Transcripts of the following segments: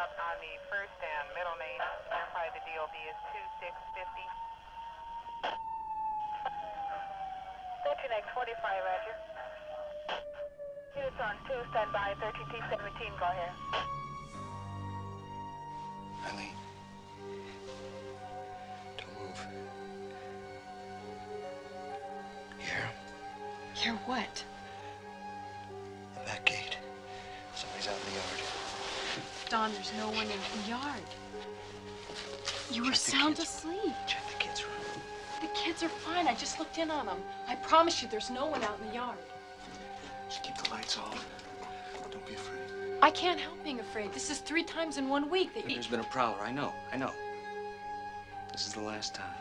stop on the first and middle main. Verify the DOB is 2650. Next 45, Roger. Units on 2, stand by, 13T17, go ahead. Eileen, don't move. You hear him? Hear what? The back gate. Somebody's out in the yard. Don, there's no one in the yard. You were sound asleep. Check the kids' room. The kids are fine. I just looked in on them. I promise you there's no one out in the yard. Just keep the lights off. Don't be afraid. I can't help being afraid. This is 3 times in 1 week that There's been a prowler. I know. This is the last time.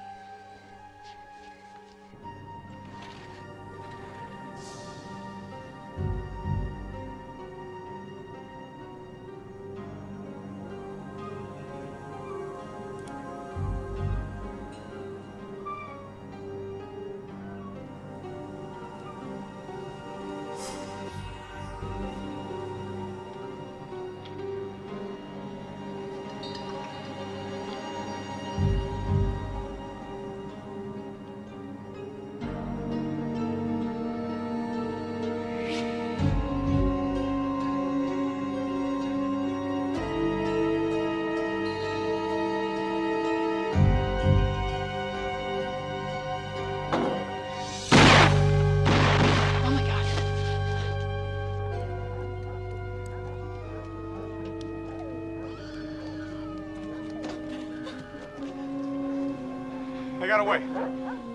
They got away.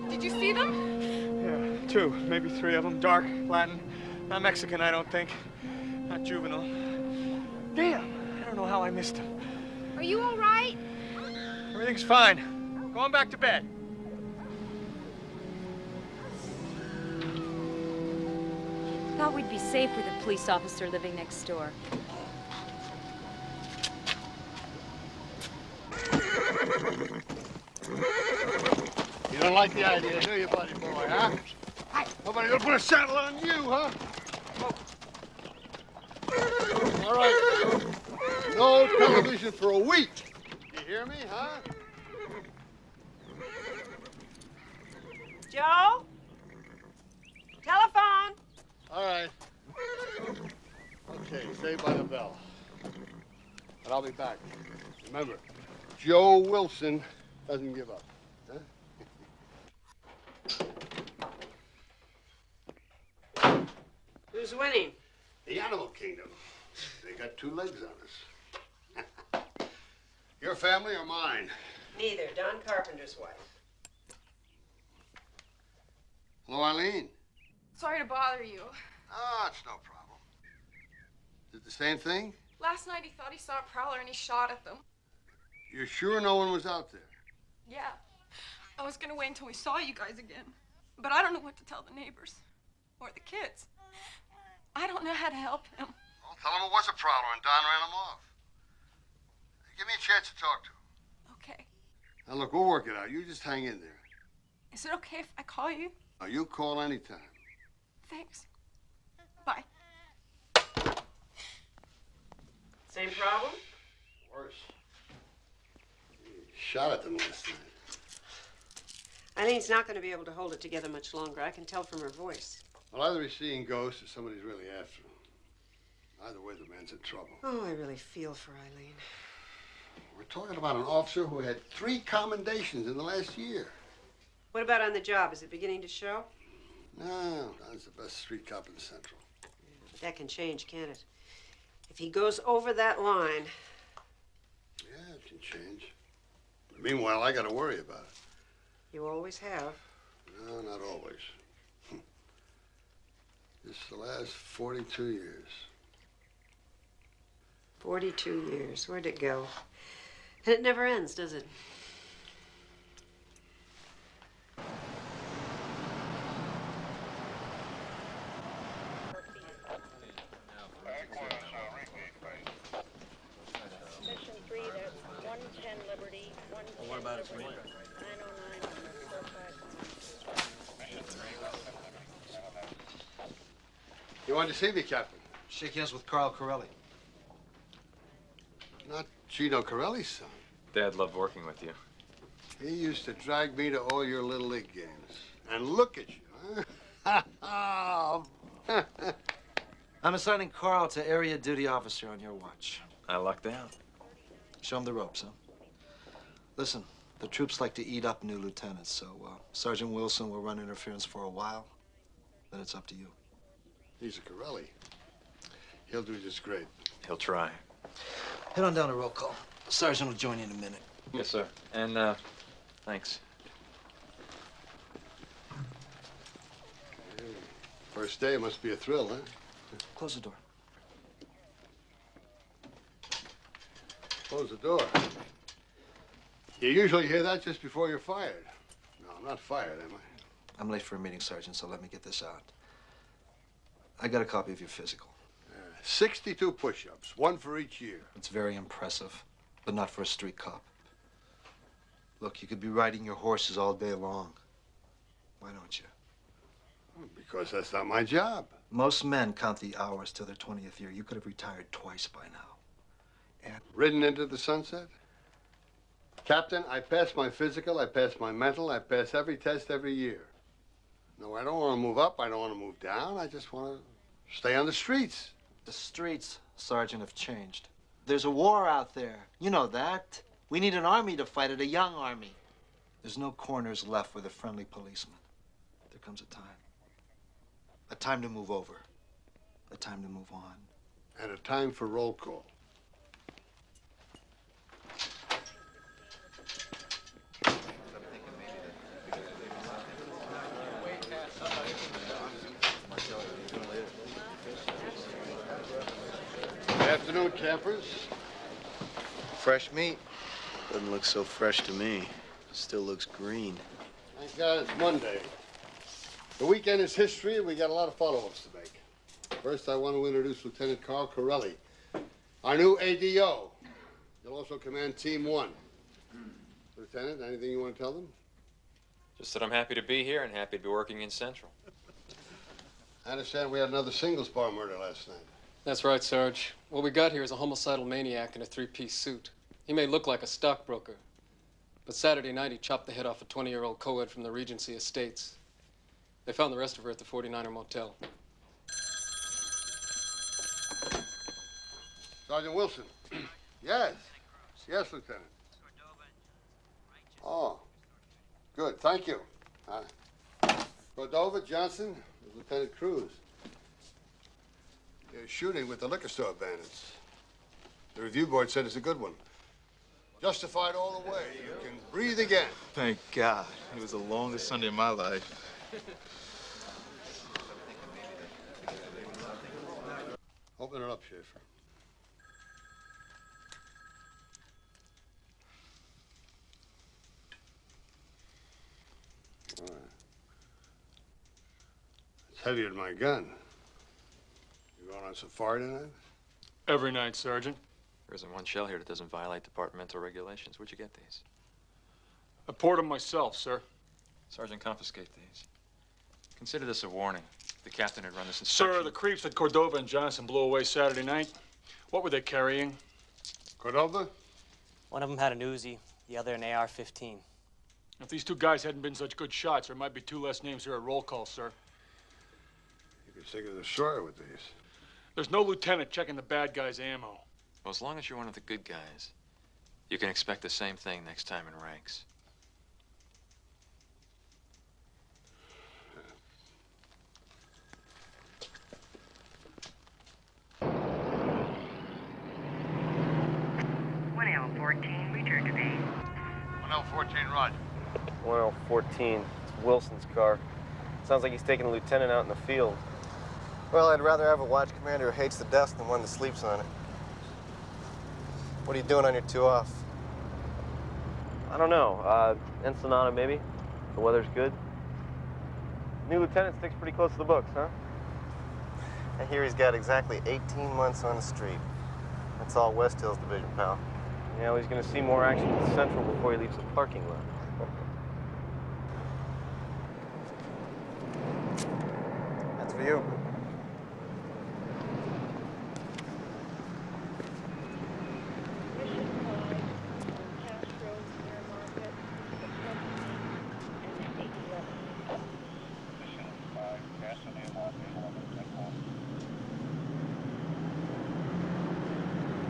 Did you see them? Yeah, 2, maybe 3 of them. Dark, Latin. Not Mexican, I don't think. Not juvenile. Damn, I don't know how I missed him. Are you all right? Everything's fine. Going back to bed. Thought we'd be safe with a police officer living next door. You don't like the idea, do you, buddy boy, huh? Nobody gonna put a saddle on you, huh? All right. No television for a week. You hear me, huh? Joe? Telephone? All right. Okay, stay by the bell. But I'll be back. Remember, Joe Wilson doesn't give up. Huh? Who's winning? The animal kingdom. They got 2 legs on us. Your family or mine? Neither. Don Carpenter's wife. Hello, Eileen. Sorry to bother you. Oh, it's no problem. Is it the same thing? Last night he thought he saw a prowler and he shot at them. You're sure no one was out there? Yeah. I was gonna wait until we saw you guys again. But I don't know what to tell the neighbors. Or the kids. I don't know how to help him. Well, tell him it was a prowler and Don ran him off. Give me a chance to talk to him. Okay. Now, look, we'll work it out. You just hang in there. Is it okay if I call you? Now, you call anytime. Thanks. Bye. Same problem? Worse. He shot at them last night. Eileen's not going to be able to hold it together much longer. I can tell from her voice. Well, either he's seeing ghosts or somebody's really after him. Either way, the man's in trouble. Oh, I really feel for Eileen. We're talking about an officer who had 3 commendations in the last year. What about on the job? Is it beginning to show? No, Don's the best street cop in Central. But that can change, can't it? If he goes over that line... Yeah, it can change. Meanwhile, I got to worry about it. You always have. No, not always. This is the last 42 years. 42 years. Where'd it go? And it never ends, does it? Mission 3, that's 110 Liberty, 110 What about it? 909 You wanted to see me, Captain? Shake hands with Carl Corelli. Not Gino Corelli's son. Dad loved working with you. He used to drag me to all your Little League games. And look at you, huh? I'm assigning Carl to area duty officer on your watch. I lucked out. Show him the ropes, huh? Listen, the troops like to eat up new lieutenants, so Sergeant Wilson will run interference for a while. Then it's up to you. He's a Corelli. He'll do just great. He'll try. Head on down to roll call. Sergeant will join you in a minute. Yes, sir. And, thanks. First day must be a thrill, huh? Close the door. Close the door. You usually hear that just before you're fired. No, I'm not fired, am I? I'm late for a meeting, Sergeant, so let me get this out. I got a copy of your physical. 62 push-ups, one for each year. It's very impressive, but not for a street cop. Look, you could be riding your horses all day long. Why don't you? Because that's not my job. Most men count the hours till their 20th year. You could have retired twice by now. And Ridden into the sunset? Captain, I pass my physical, I pass my mental, I pass every test every year. No, I don't want to move up, I don't want to move down, I just want to stay on the streets. the streets, Sergeant, have changed. There's a war out there. You know that. We need an army to fight it, a young army. There's no corners left with a friendly policeman. There comes a time. A time to move over. A time to move on. And a time for roll call. Good afternoon, campers. Fresh meat. Doesn't look so fresh to me. Still looks green. Thank God it's Monday. The weekend is history, and we got a lot of follow-ups to make. First, I want to introduce Lieutenant Carl Corelli, our new ADO. He'll also command Team 1. Lieutenant, anything you want to tell them? Just that I'm happy to be here and happy to be working in Central. I understand we had another singles bar murder last night. That's right, Sarge. What we got here is a homicidal maniac in a three-piece suit. He may look like a stockbroker, but Saturday night he chopped the head off a 20-year-old co-ed from the Regency Estates. They found the rest of her at the 49er Motel. Sergeant Wilson. Yes. Yes, Lieutenant. Oh, good. Thank you. Cordova, Johnson, Lieutenant Cruz. You're shooting with the liquor store bandits. The review board said it's a good one. Justified all the way. You can breathe again. Thank God. It was the longest Sunday of my life. Open it up, Schaefer. All right. It's heavier than my gun. You going on safari tonight? Every night, Sergeant. There isn't one shell here that doesn't violate departmental regulations. Where'd you get these? I poured them myself, sir. Sergeant, confiscate these. Consider this a warning. The captain had run this inspection. Sir, the creeps that Cordova and Johnson blew away Saturday night, what were they carrying? Cordova? One of them had an Uzi, the other an AR-15. If these two guys hadn't been such good shots, there might be two less names here at roll call, sir. You could stick it ashore with these. There's no lieutenant checking the bad guys' ammo. Well, as long as you're one of the good guys, you can expect the same thing next time in ranks. Return to base. 1L14, Roger. 1L14. It's Wilson's car. Sounds like he's taking a lieutenant out in the field. Well, I'd rather have a watch commander who hates the desk than one that sleeps on it. What are you doing on your 2 off? I don't know. Ensenada, maybe. The weather's good. New lieutenant sticks pretty close to the books, huh? I hear he's got exactly 18 months on the street. That's all West Hills Division, pal. Yeah, well, he's going to see more action at Central before he leaves the parking lot. That's for you.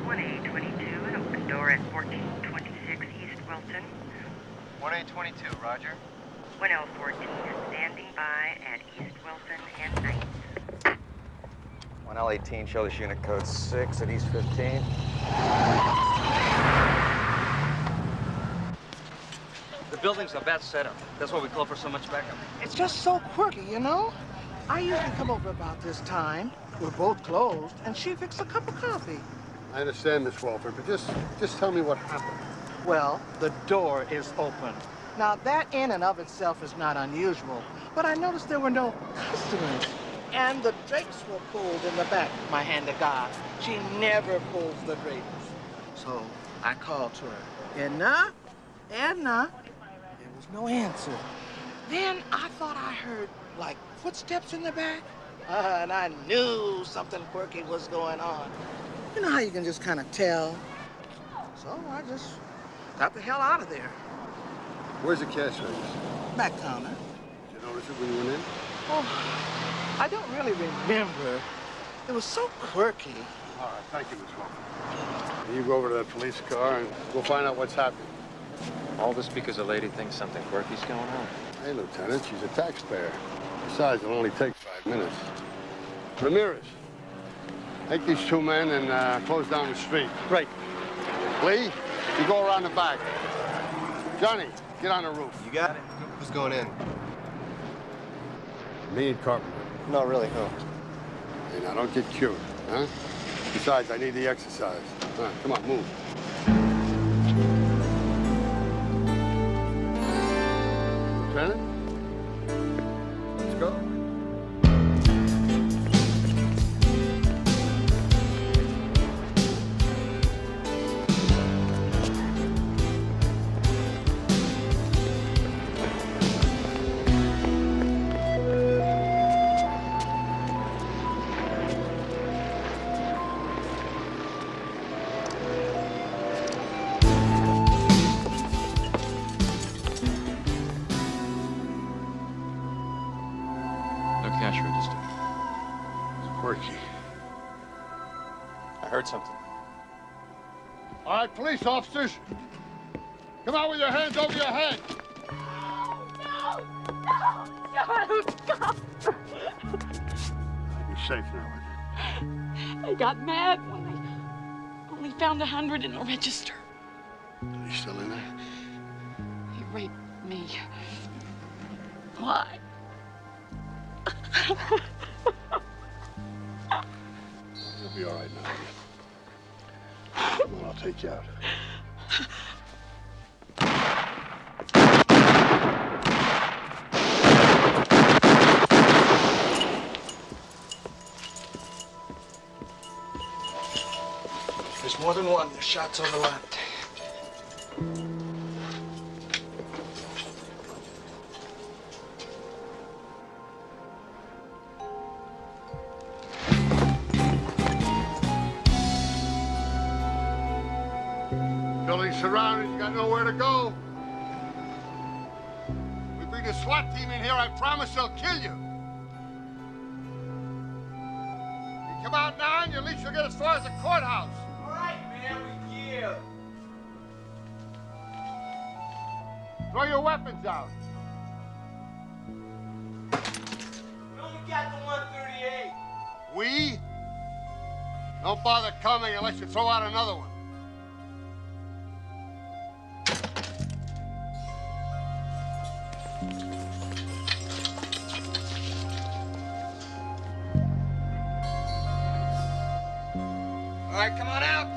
1A22, an open door at 1426 East Wilson. 1A22, roger. 1L14 standing by at East Wilson and 9th. 1L18, show this unit code 6 at East 15. The building's a bad setup. That's why we call for so much backup. It's just so quirky, you know? I usually come over about this time. We're both closed, and she fixed a cup of coffee. I understand, Miss Walford, but just tell me what happened. Well, the door is open. Now, that in and of itself is not unusual, but I noticed there were no customers. And the drapes were pulled in the back, my hand to God. She never pulls the drapes. So I called to her. Edna? Edna? There was no answer. Then I thought I heard, like, footsteps in the back. And I knew something quirky was going on. You know how you can just kind of tell? So I just got the hell out of there. Where's the cash register? Back counter. Did you notice it when you went in? Oh, I don't really remember. It was so quirky. All right, thank you, Miss Walford. You go over to that police car and we'll find out what's happening. All this because a lady thinks something quirky's going on. Hey, Lieutenant, she's a taxpayer. Besides, it'll only take 5 minutes. Ramirez, take these two men and close down the street. Right. Lee, you go around the back. Johnny, get on the roof. You got it? Who's going in? Me and Carpenter. No, really, who? Hey, now, don't get cute, huh? Besides, I need the exercise. All right, come on, move. Lieutenant? Let's go. No cash register. It's quirky. I heard something. All right, police officers. Come out with your hands over your head. You're safe now. They got mad when they only found 100 in the register. Are you still in there? He raped me. Why? You'll be all right now. Come on, I'll take you out. There's more than one. There's shots on the left. Building surrounded, you got nowhere to go. We bring the SWAT team in here, I promise they'll kill you. You come out now and at least you'll get as far as the courthouse. All right, man, we give. Throw your weapons out. We only got the 138. We? Don't bother coming unless you throw out another one. All right, come on out.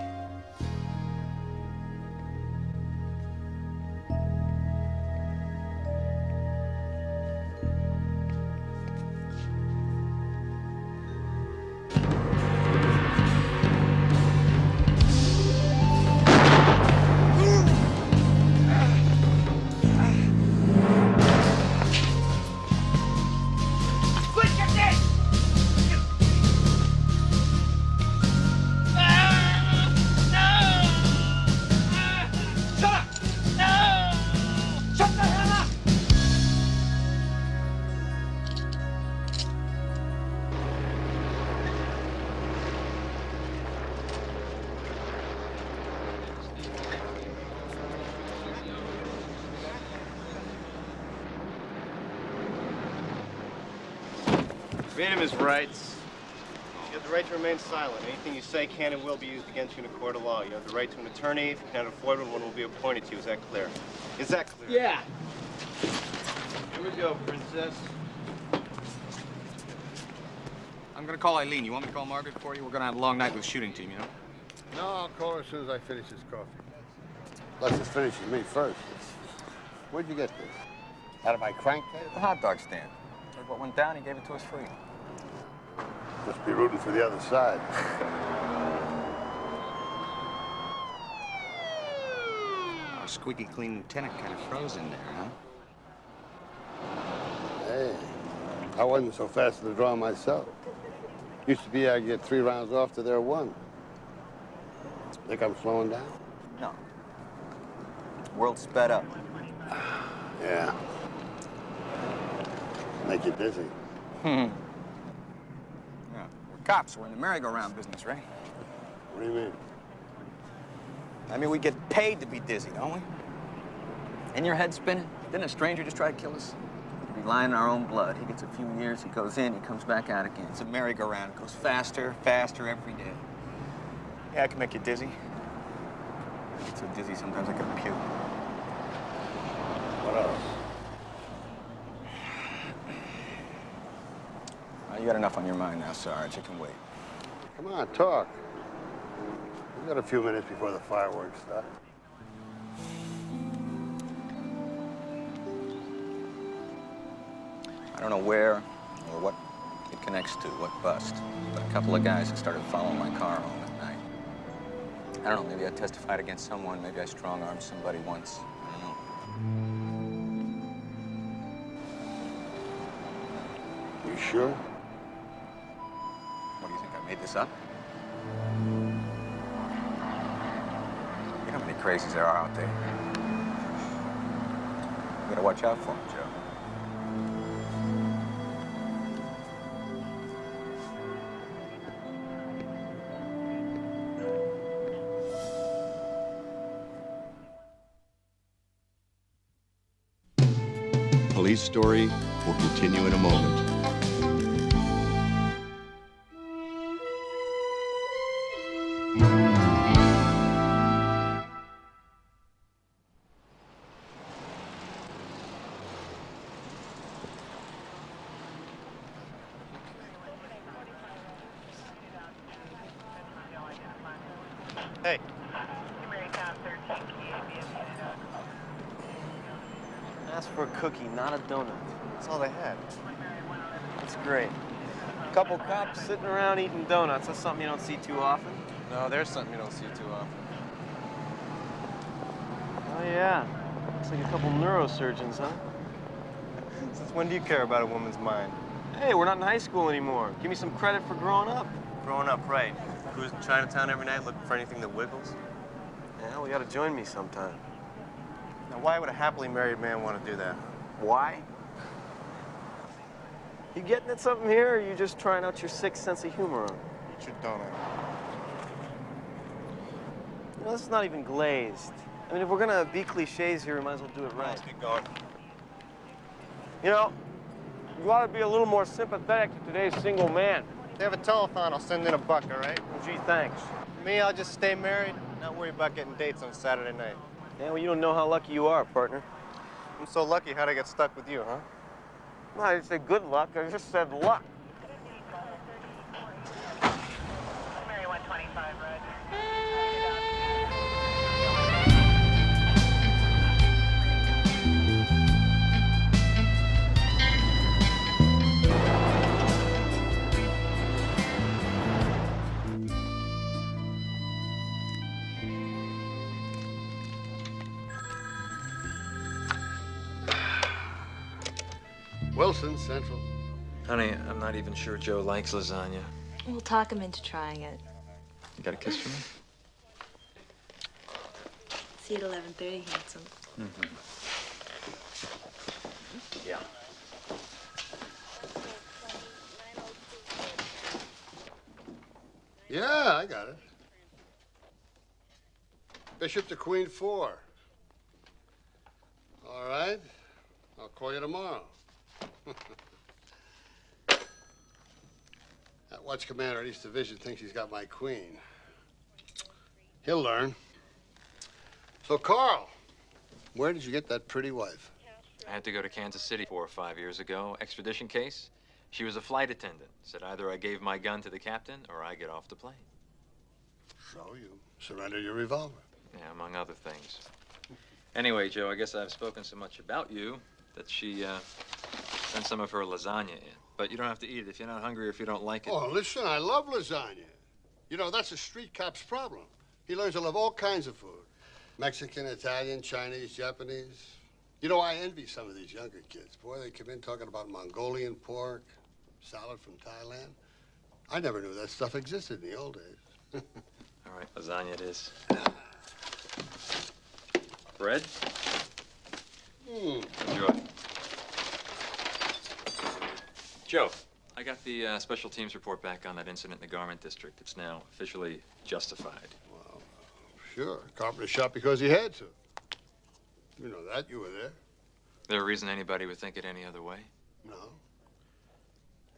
Read him his rights. You have the right to remain silent. Anything you say can and will be used against you in a court of law. You have the right to an attorney. If you cannot afford one will be appointed to you. Is that clear? Is that clear? Yeah. Here we go, princess. I'm gonna call Eileen. You want me to call Margaret for you? We're gonna have a long night with the shooting team, you know? No, I'll call her as soon as I finish this coffee. Let's just finish with me first. Where'd you get this? Out of my crank case? The hot dog stand. Heard what went down, he gave it to us free. Must be rooting for the other side. Our squeaky clean lieutenant kind of froze in there, huh? Hey, I wasn't so fast to the draw myself. Used to be I'd get 3 rounds off to their 1. Think I'm slowing down? No. World sped up. Yeah. Make you dizzy. Yeah. We're cops. We're in the merry-go-round business, right? What do you mean? I mean, we get paid to be dizzy, don't we? And your head spinning? Didn't a stranger just try to kill us? We could be lying in our own blood. He gets a few years, he goes in, he comes back out again. It's a merry-go-round. It goes faster, faster every day. Yeah, it can make you dizzy. I get so dizzy sometimes I can puke. What else? You got enough on your mind now, Sarge. You can wait. Come on, talk. We've got a few minutes before the fireworks start. I don't know where or what it connects to, what bust, but a couple of guys had started following my car home at night. I don't know, maybe I testified against someone, maybe I strong-armed somebody once. I don't know. You sure? What do you think, I made this up? You know how many crazies there are out there. You gotta watch out for them, Joe. Police Story will continue in a moment. Hey. Asked for a cookie, not a donut. That's all they had. That's great. A couple cops sitting around eating donuts. That's something you don't see too often. No, there's something you don't see too often. Oh, yeah. Looks like a couple neurosurgeons, huh? Since when do you care about a woman's mind? Hey, we're not in high school anymore. Give me some credit for growing up. Growing up, right. Cruising Chinatown every night looking for anything that wiggles. Yeah, well, you ought to join me sometime. Now, why would a happily married man want to do that? Why? You getting at something here, or are you just trying out your sixth sense of humor on? Eat your donut. You know, this is not even glazed. I mean, if we're gonna be cliches here, we might as well do it right. Let's get going. You know, you ought to be a little more sympathetic to today's single man. If they have a telethon, I'll send in $1, all right? Well, gee, thanks. Me, I'll just stay married, not worry about getting dates on Saturday night. Yeah, well, you don't know how lucky you are, partner. I'm so lucky, how'd I get stuck with you, huh? No, I didn't say good luck, I just said luck. Mary 125, Roger. Wilson, Central. Honey, I'm not even sure Joe likes lasagna. We'll talk him into trying it. You got a kiss for me? See you at 11:30, handsome. Mm-hmm. Yeah. Yeah, I got it. Bishop to Queen 4. All right. I'll call you tomorrow. watch commander at East Division thinks he's got my queen. He'll learn. So, Carl, where did you get that pretty wife? I had to go to Kansas City 4 or 5 years ago. Extradition case. She was a flight attendant. Said either I gave my gun to the captain or I get off the plane. So you surrendered your revolver. Yeah, among other things. Anyway, Joe, I guess I've spoken so much about you that she sent some of her lasagna in. But you don't have to eat it if you're not hungry or if you don't like it. Oh, listen, I love lasagna. You know, that's a street cop's problem. He learns to love all kinds of food. Mexican, Italian, Chinese, Japanese. You know, I envy some of these younger kids. Boy, they come in talking about Mongolian pork, salad from Thailand. I never knew that stuff existed in the old days. All right, lasagna it is. Bread? Enjoy. Joe, I got the special teams report back on that incident in the garment district. It's now officially justified. Well, sure. Carpenter shot because he had to. You know that. You were there. There a reason anybody would think it any other way?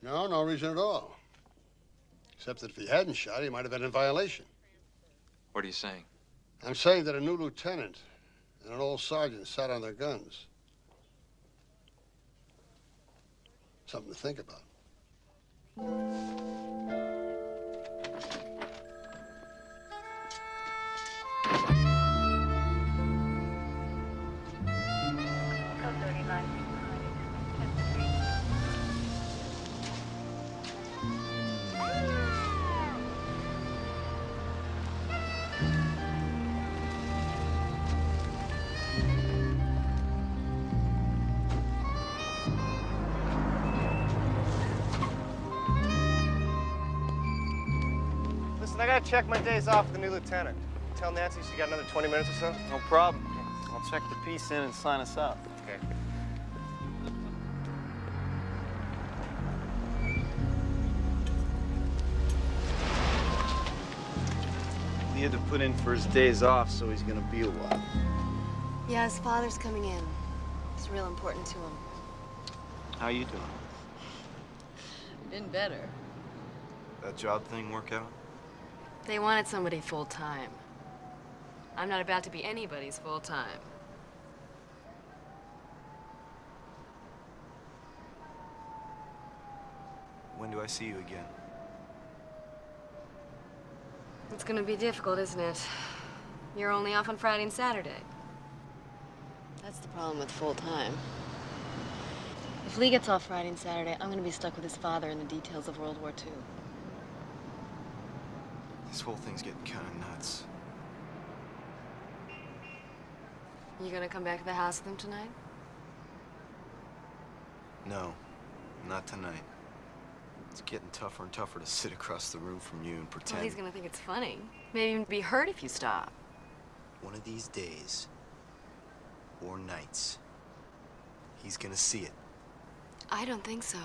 No. No reason at all. Except that if he hadn't shot, he might have been in violation. What are you saying? I'm saying that a new lieutenant and an old sergeant sat on their guns. Something to think about. Code 39. Listen, I gotta check my days off with the new lieutenant. Tell Nancy she got another 20 minutes or so. No problem. I'll check the piece in and sign us up. Okay. He had to put in for his days off, so he's gonna be a while. Yeah, his father's coming in. It's real important to him. How you doing? Been better. That job thing work out? They wanted somebody full-time. I'm not about to be anybody's full-time. When do I see you again? It's gonna be difficult, isn't it? You're only off on Friday and Saturday. That's the problem with full-time. If Lee gets off Friday and Saturday, I'm gonna be stuck with his father and the details of World War II. This whole thing's getting kind of nuts. You gonna come back to the house with him tonight? No, not tonight. It's getting tougher and tougher to sit across the room from you and pretend. Well, he's gonna think it's funny. Maybe even be hurt if you stop. One of these days, or nights, he's gonna see it. I don't think so.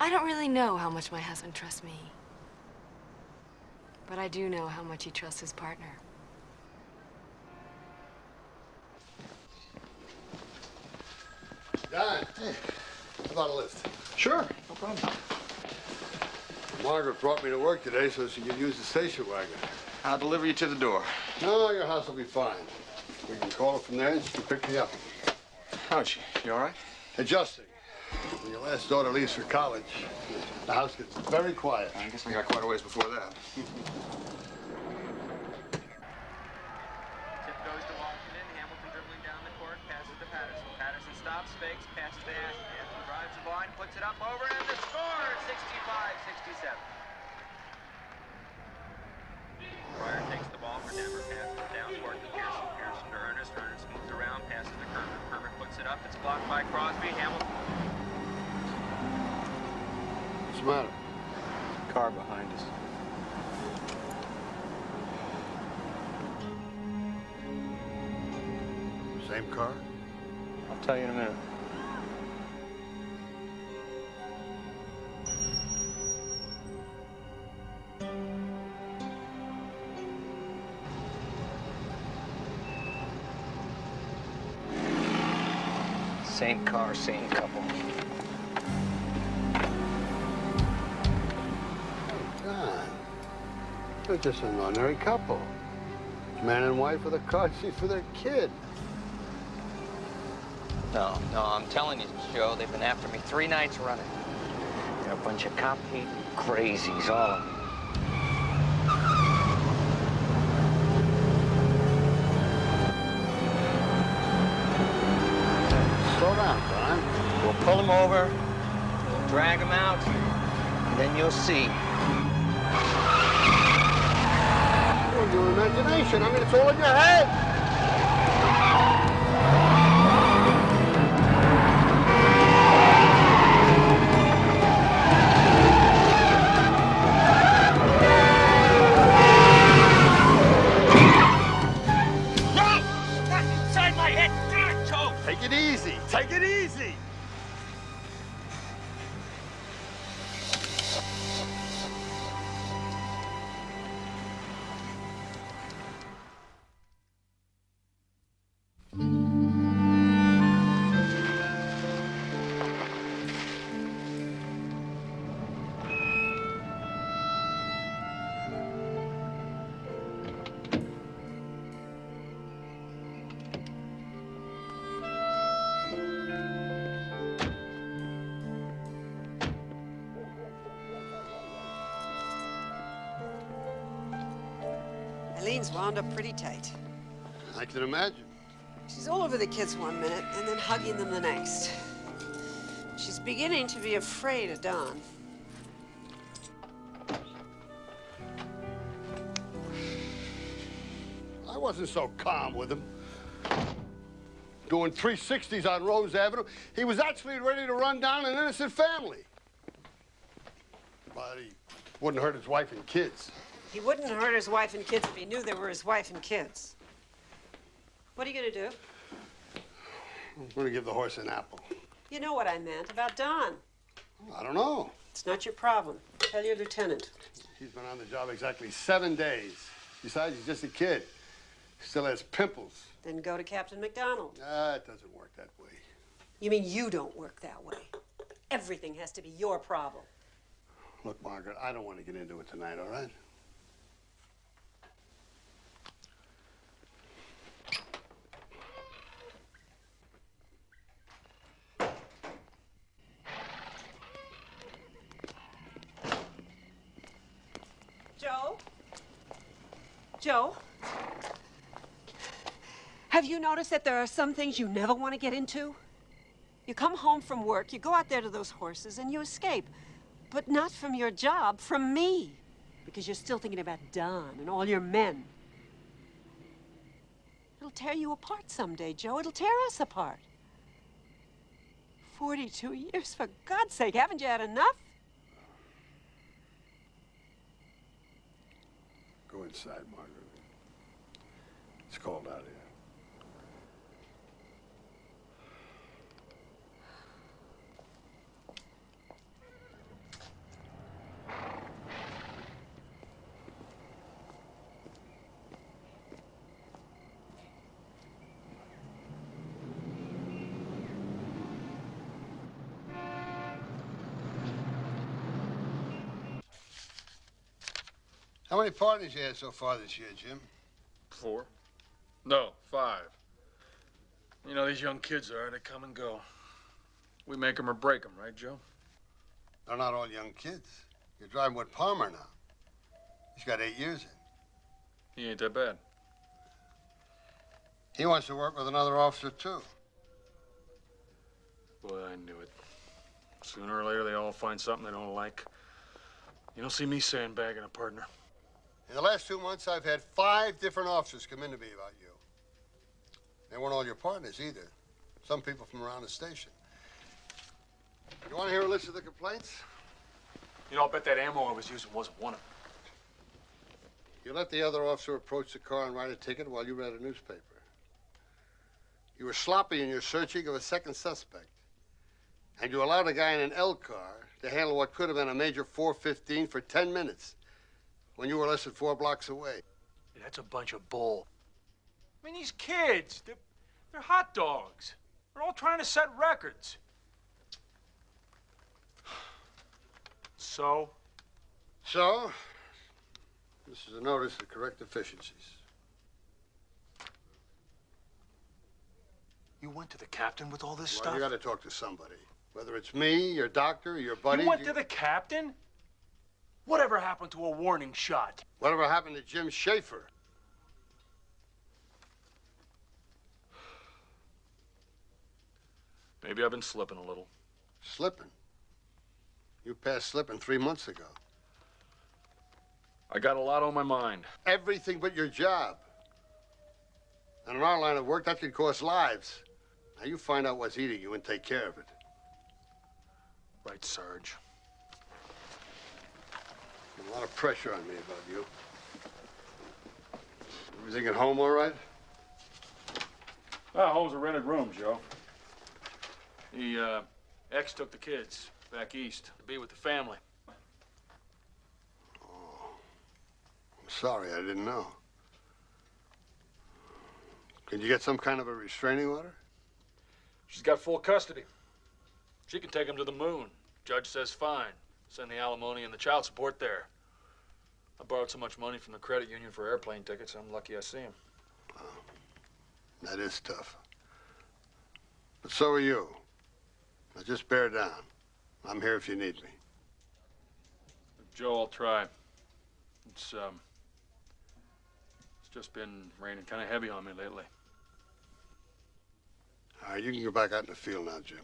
I don't really know how much my husband trusts me. But I do know how much he trusts his partner. Don, hey, how about a lift? Sure, no problem. Margaret brought me to work today so she could use the station wagon. I'll deliver you to the door. No, your house will be fine. We can call her from there and she can pick me up. How's she? You all right? Adjusting. When your last daughter leaves for college, the house gets very quiet. I guess we got quite a ways before that. Tip goes to Washington. Hamilton dribbling down the court, passes to Patterson. Patterson stops, fakes, passes to Ashton. Ashton drives the line, puts it up over, and the score is 65-67. Pryor takes the ball for Denver, passes it down court to Pearson. Pearson to Ernest. Ernest moves around, passes to Kermit. Kermit puts it up. It's blocked by Crosby. Hamilton. What's the matter? Car behind us. Same car? I'll tell you in a minute. Same car, same couple. They're just an ordinary couple. Man and wife with a car seat for their kid. No, I'm telling you, Joe, they've been after me 3 nights running. They're a bunch of cop-hating crazies, all of them. Slow down, Don. We'll pull them over, we'll drag them out, and then you'll see. Well, your imagination. I mean, it's all in your head. Take it easy. Take it easy. Eileen's wound up pretty tight. I can imagine. She's all over the kids one minute and then hugging them the next. She's beginning to be afraid of Don. I wasn't so calm with him. Doing 360s on Rose Avenue. He was actually ready to run down an innocent family. But he wouldn't hurt his wife and kids. He wouldn't hurt his wife and kids if he knew they were his wife and kids. What are you gonna do? I'm gonna give the horse an apple. You know what I meant about Don. I don't know. It's not your problem. Tell your lieutenant. He's been on the job exactly 7 days. Besides, he's just a kid. Still has pimples. Then go to Captain McDonald. It doesn't work that way. You mean you don't work that way? Everything has to be your problem. Look, Margaret, I don't want to get into it tonight, all right? Joe? Have you noticed that there are some things you never want to get into? You come home from work, you go out there to those horses, and you escape. But not from your job, from me. Because you're still thinking about Don and all your men. It'll tear you apart someday, Joe. It'll tear us apart. 42 years, for God's sake. Haven't you had enough? Go inside, Margaret. It's cold out here. How many partners you had so far this year, Jim? 4. No, 5. You know, these young kids are, they come and go. We make them or break them, right, Joe? They're not all young kids. You're driving with Palmer now. He's got 8 years in. He ain't that bad. He wants to work with another officer, too. Boy, I knew it. Sooner or later, they all find something they don't like. You don't see me sandbagging a partner. In the last 2 months, I've had 5 different officers come in to me about you. They weren't all your partners, either. Some people from around the station. You want to hear a list of the complaints? You know, I'll bet that ammo I was using wasn't one of them. You let the other officer approach the car and write a ticket while you read a newspaper. You were sloppy in your searching of a second suspect. And you allowed a guy in an L car to handle what could have been a major 415 for 10 minutes when you were less than 4 blocks away. Yeah, that's a bunch of bull. I mean, these kids, they're hot dogs. They're all trying to set records. So? So, the This is a notice to correct deficiencies. You went to the captain with all this Well, stuff? you got to talk to somebody. Whether it's me, your doctor, or your buddy. You went to the captain? Whatever happened to a warning shot? Whatever happened to Jim Schaefer? Maybe I've been slipping a little. Slipping? You passed slipping 3 months ago. I got a lot on my mind. Everything but your job. And in our line of work, that could cost lives. Now you find out what's eating you and take care of it. Right, Sarge. There's a lot of pressure on me about you. Everything at home all right? Home's a rented room, Joe. Ex took the kids back east to be with the family. I'm sorry, I didn't know. Can you get some kind of a restraining order? She's got full custody. She can take him to the moon. Judge says fine. Send the alimony and the child support there. I borrowed so much money from the credit union for airplane tickets, I'm lucky I see him. That is tough. But so are you. Now just bear down. I'm here if you need me. Joe, I'll try. It's just been raining kind of heavy on me lately. All right, you can go back out in the field now, Jim.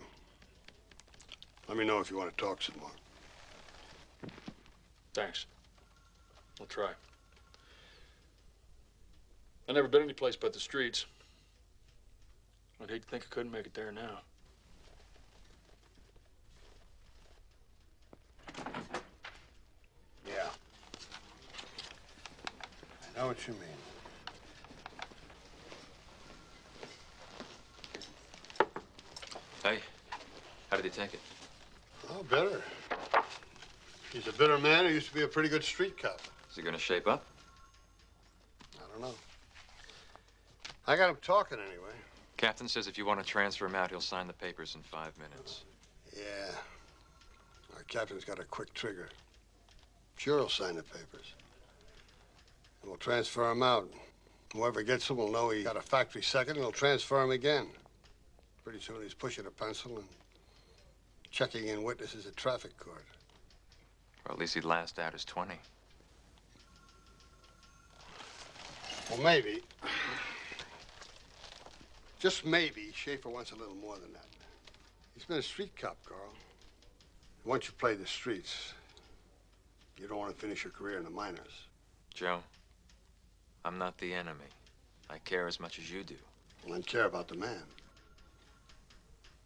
Let me know if you want to talk some more. Thanks. I'll try. I've never been any place but the streets. I'd hate to think I couldn't make it there now. Yeah. I know what you mean. Hey, how did he take it? Oh, better. He's a bitter man who used to be a pretty good street cop. Is he gonna shape up? I don't know. I got him talking anyway. Captain says if you want to transfer him out, he'll sign the papers in 5 minutes. Yeah. Our captain's got a quick trigger. Sure, he'll sign the papers. And we'll transfer him out. Whoever gets him will know he got a factory second, and he'll transfer him again. Pretty soon he's pushing a pencil and checking in witnesses at traffic court. Or at least he'd last out his 20. Well, maybe. Just maybe, Schaefer wants a little more than that. He's been a street cop, Carl. Once you play the streets, you don't want to finish your career in the minors. Joe, I'm not the enemy. I care as much as you do. Well, I care about the man.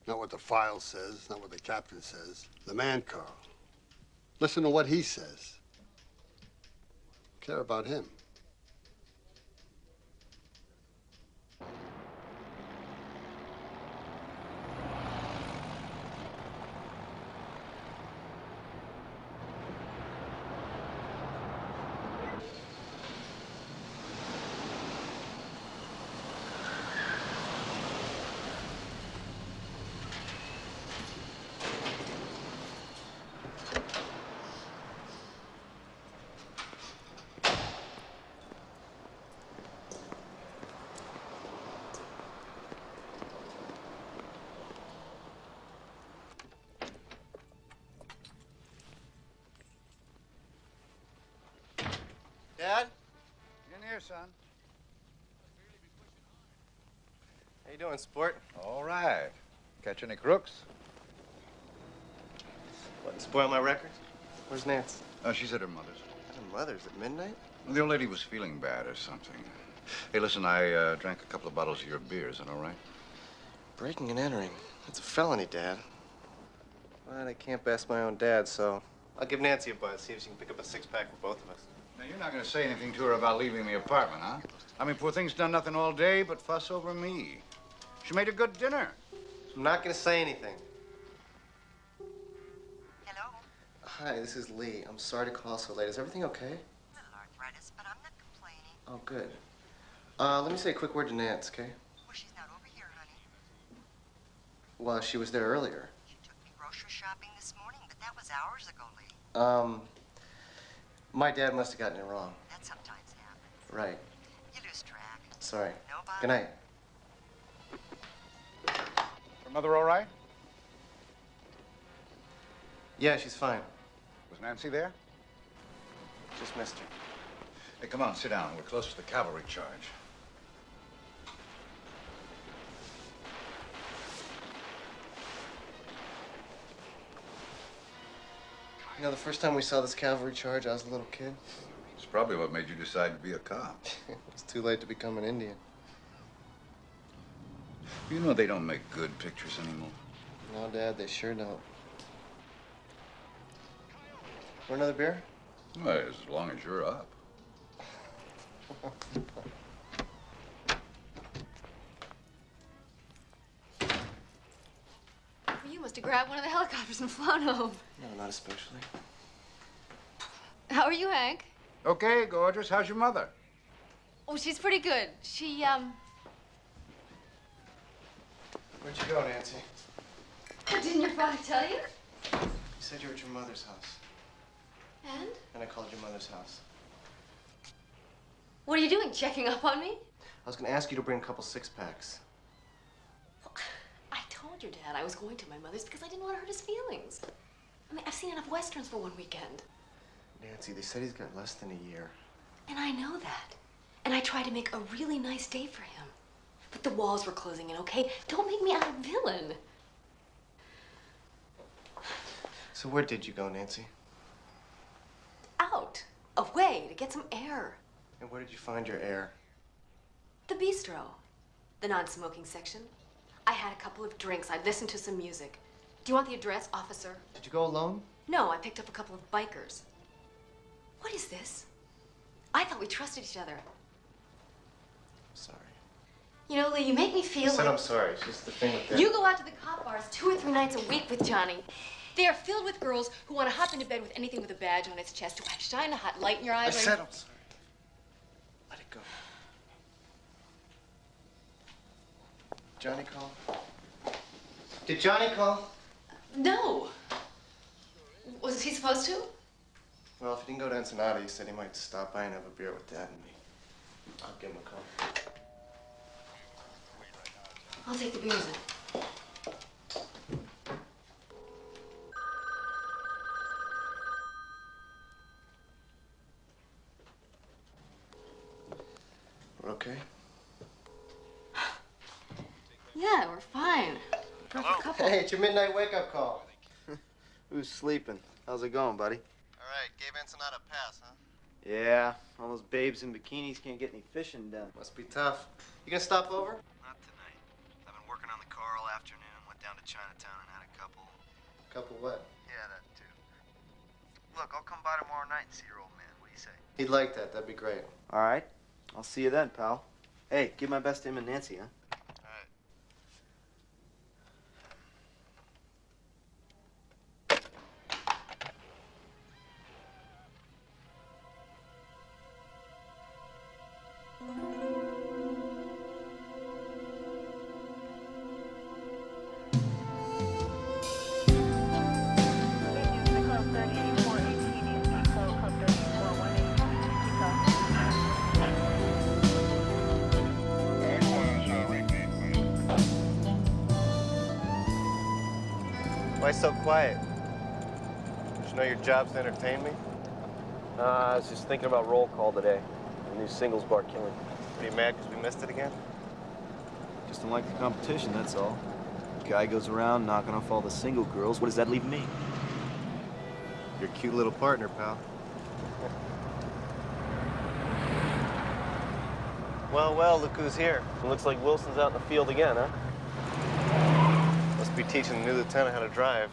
Not what the file says, not what the captain says. The man, Carl. Listen to what he says. Care about him. Dad? In here, son. How you doing, sport? All right. Catch any crooks? What, spoil my record? Where's Nance? Oh, she's at her mother's. At her mother's at midnight? Well, the old lady was feeling bad or something. Hey, listen, I drank a couple of bottles of your beer. Is that all right? Breaking and entering. That's a felony, Dad. But I can't ask my own dad, so I'll give Nancy a buzz, see if she can pick up a six-pack for both of us. Now, you're not going to say anything to her about leaving the apartment, huh? I mean, poor thing's done nothing all day but fuss over me. She made a good dinner. I'm not going to say anything. Hello? Hi, this is Lee. I'm sorry to call so late. Is everything okay? A little arthritis, but I'm not complaining. Oh, good. Let me say a quick word to Nance, okay? Well, she's not over here, honey. Well, she was there earlier. She took me grocery shopping this morning, but that was hours ago, Lee. My dad must have gotten it wrong. That sometimes happens. Right. You lose track. Sorry. No bother. Good night. Her mother all right? Yeah, she's fine. Was Nancy there? Just missed her. Hey, come on, sit down. We're close to the cavalry charge. You know, the first time we saw this cavalry charge, I was a little kid. It's probably what made you decide to be a cop. It's too late to become an Indian. You know they don't make good pictures anymore. No, Dad, they sure don't. Want another beer? Well, as long as you're up. You must have grabbed one of the helicopters and flown home. No, not especially. How are you, Hank? Okay, gorgeous. How's your mother? Oh, she's pretty good. She, Where'd you go, Nancy? Didn't your father tell you? You said you were at your mother's house. And? And I called your mother's house. What are you doing, checking up on me? I was gonna ask you to bring a couple six-packs. I told your dad I was going to my mother's because I didn't want to hurt his feelings. I mean, I've seen enough westerns for one weekend. Nancy, they said he's got less than a year. And I know that. And I tried to make a really nice day for him. But the walls were closing in, okay? Don't make me out a villain. So where did you go, Nancy? Out. Away to get some air. And where did you find your air? The bistro. The non-smoking section. I had a couple of drinks. I'd listened to some music. Do you want the address, officer? Did you go alone? No, I picked up a couple of bikers. What is this? I thought we trusted each other. Sorry. You know, Lee, you make me feel I said like... I'm sorry. It's just the thing with that. You go out to the cop bars 2 or 3 nights a week with Johnny. They are filled with girls who want to hop into bed with anything with a badge on its chest, who shine a hot light in your eyes. I said I'm sorry. Let it go. Johnny call? Did Johnny call? No. Was he supposed to? Well, if he didn't go to Ensenada, he said he might stop by and have a beer with Dad and me. I'll give him a call. I'll take the beers in. We're okay? Yeah, we're fine. Perfect couple. Hey, it's your midnight wake-up call. Who's sleeping? How's it going, buddy? All right, gave Ensenada a pass, huh? Yeah, all those babes in bikinis can't get any fishing done. Must be tough. You gonna stop over? Not tonight. I've been working on the car all afternoon. Went down to Chinatown and had a couple. Couple what? Yeah, that too. Look, I'll come by tomorrow night and see your old man. What do you say? He'd like that. That'd be great. All right. I'll see you then, pal. Hey, give my best to him and Nancy, huh? Why so quiet? Did you know your job's to entertain me? I was just thinking about roll call today. The new singles bar killing. Are you mad because we missed it again? Just don't like the competition, that's all. Guy goes around knocking off all the single girls. What does that leave me? Your cute little partner, pal. Well, look who's here. It looks like Wilson's out in the field again, huh? Must be teaching the new lieutenant how to drive.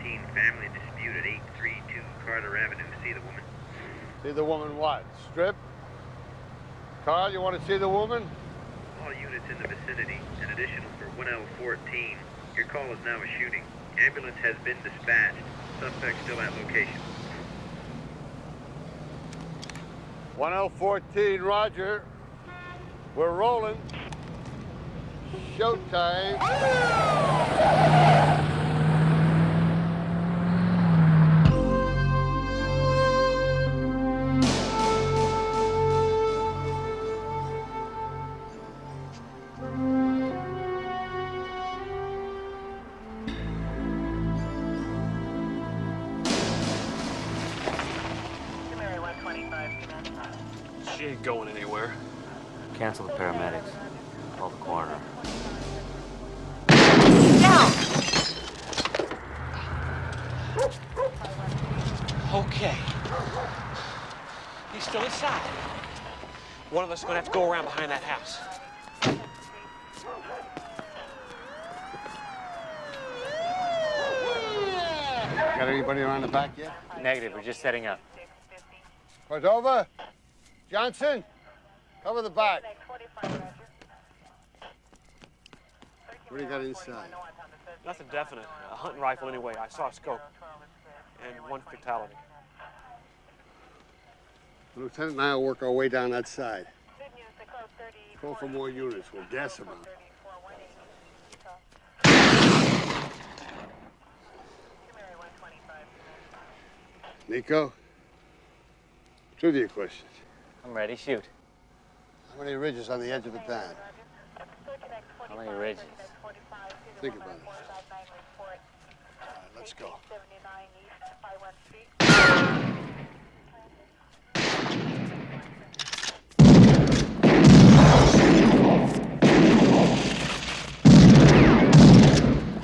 1014, family dispute at 832 Carter Avenue. See the woman? See the woman what? Strip? Carl, you want to see the woman? All units in the vicinity, an additional for 1L14. Your call is now a shooting. Ambulance has been dispatched. Suspect still at location. 1L14, Roger. We're rolling. Showtime. She ain't going anywhere. Cancel the paramedics. Call the coroner. Okay. He's still inside. One of us is gonna have to go around behind that house. Got anybody around the back yet? Negative, we're just setting up. Cordova? Johnson? Cover the back. What do you got inside? Nothing definite. A hunting rifle anyway. I saw a scope. And one fatality. Lieutenant and I will work our way down that side. Call for more units. We'll gas them out. Nico? Trivia questions. I'm ready, shoot. How many ridges on the edge of a dime? How many ridges? Think about it. All right, let's go.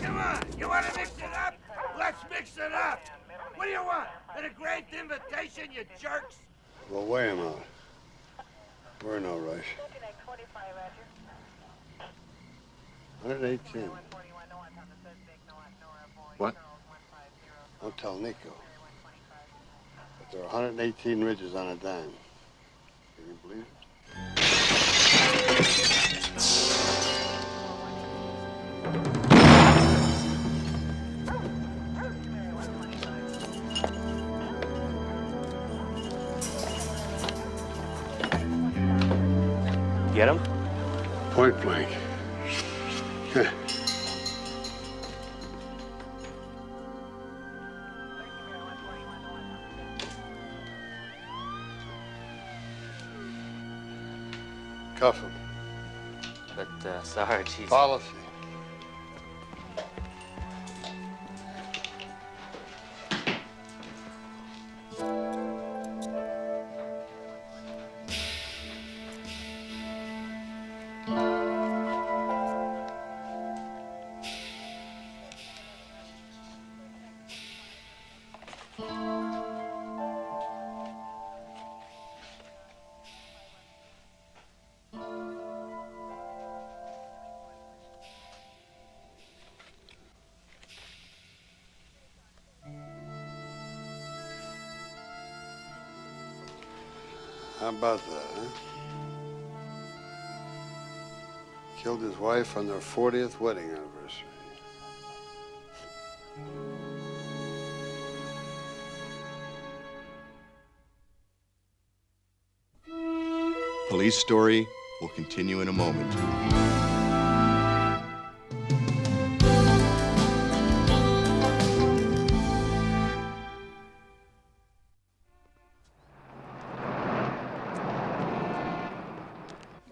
Come on, you want to mix it up? Let's mix it up. What do you want? An engraved invitation, you jerks? Well, weigh him out. We're in all right. 118. What? Don't tell Nico. But there are 118 ridges on a dime. Can you believe it? Get him? Point blank. Cuff him. But, Sarge, he's... Policy. How about that, huh? Killed his wife on their 40th wedding anniversary. Police Story will continue in a moment.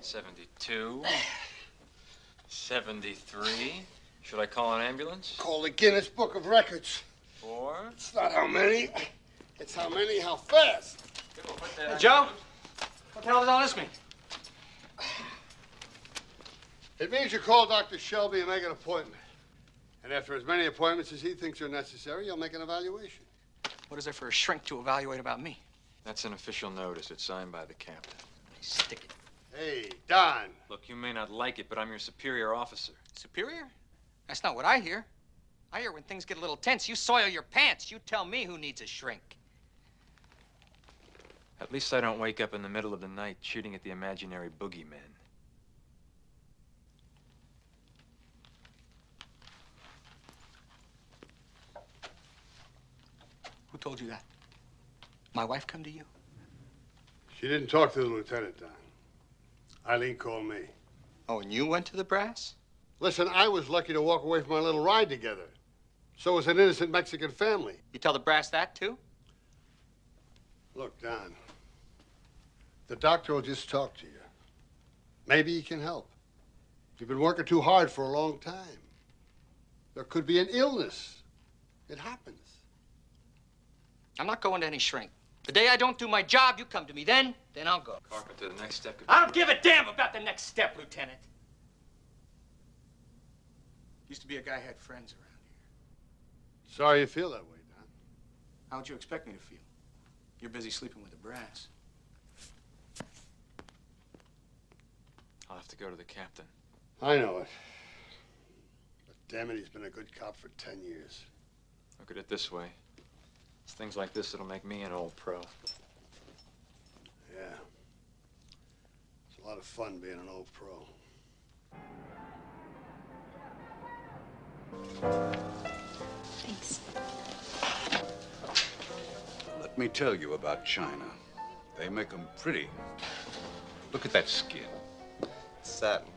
$72. $73. Should I call an ambulance? Call the Guinness Book of Records. 4. It's not how many. It's how many, how fast. Hey, Joe? What the hell does all this mean? It means you call Dr. Shelby and make an appointment. And after as many appointments as he thinks are necessary, you'll make an evaluation. What is there for a shrink to evaluate about me? That's an official notice. It's signed by the captain. Stick it. Hey, Don. Look, you may not like it, but I'm your superior officer. Superior? That's not what I hear. I hear when things get a little tense, you soil your pants. You tell me who needs a shrink. At least I don't wake up in the middle of the night shooting at the imaginary boogeymen. Who told you that? My wife come to you? She didn't talk to the lieutenant, Don. Eileen called me. Oh, and you went to the brass? Listen, I was lucky to walk away from our little ride together. So was an innocent Mexican family. You tell the brass that, too? Look, Don, the doctor will just talk to you. Maybe he can help. You've been working too hard for a long time. There could be an illness. It happens. I'm not going to any shrink. The day I don't do my job, you come to me. Then I'll go. Carpenter, the next step could be... I don't give a damn about the next step, Lieutenant. Used to be a guy who had friends around here. Sorry you feel that way, Don. How would you expect me to feel? You're busy sleeping with the brass. I'll have to go to the captain. I know it. But damn it, he's been a good cop for 10 years. Look at it this way. It's things like this that'll make me an old pro. Yeah. It's a lot of fun being an old pro. Thanks. Let me tell you about China. They make them pretty. Look at that skin. Satin.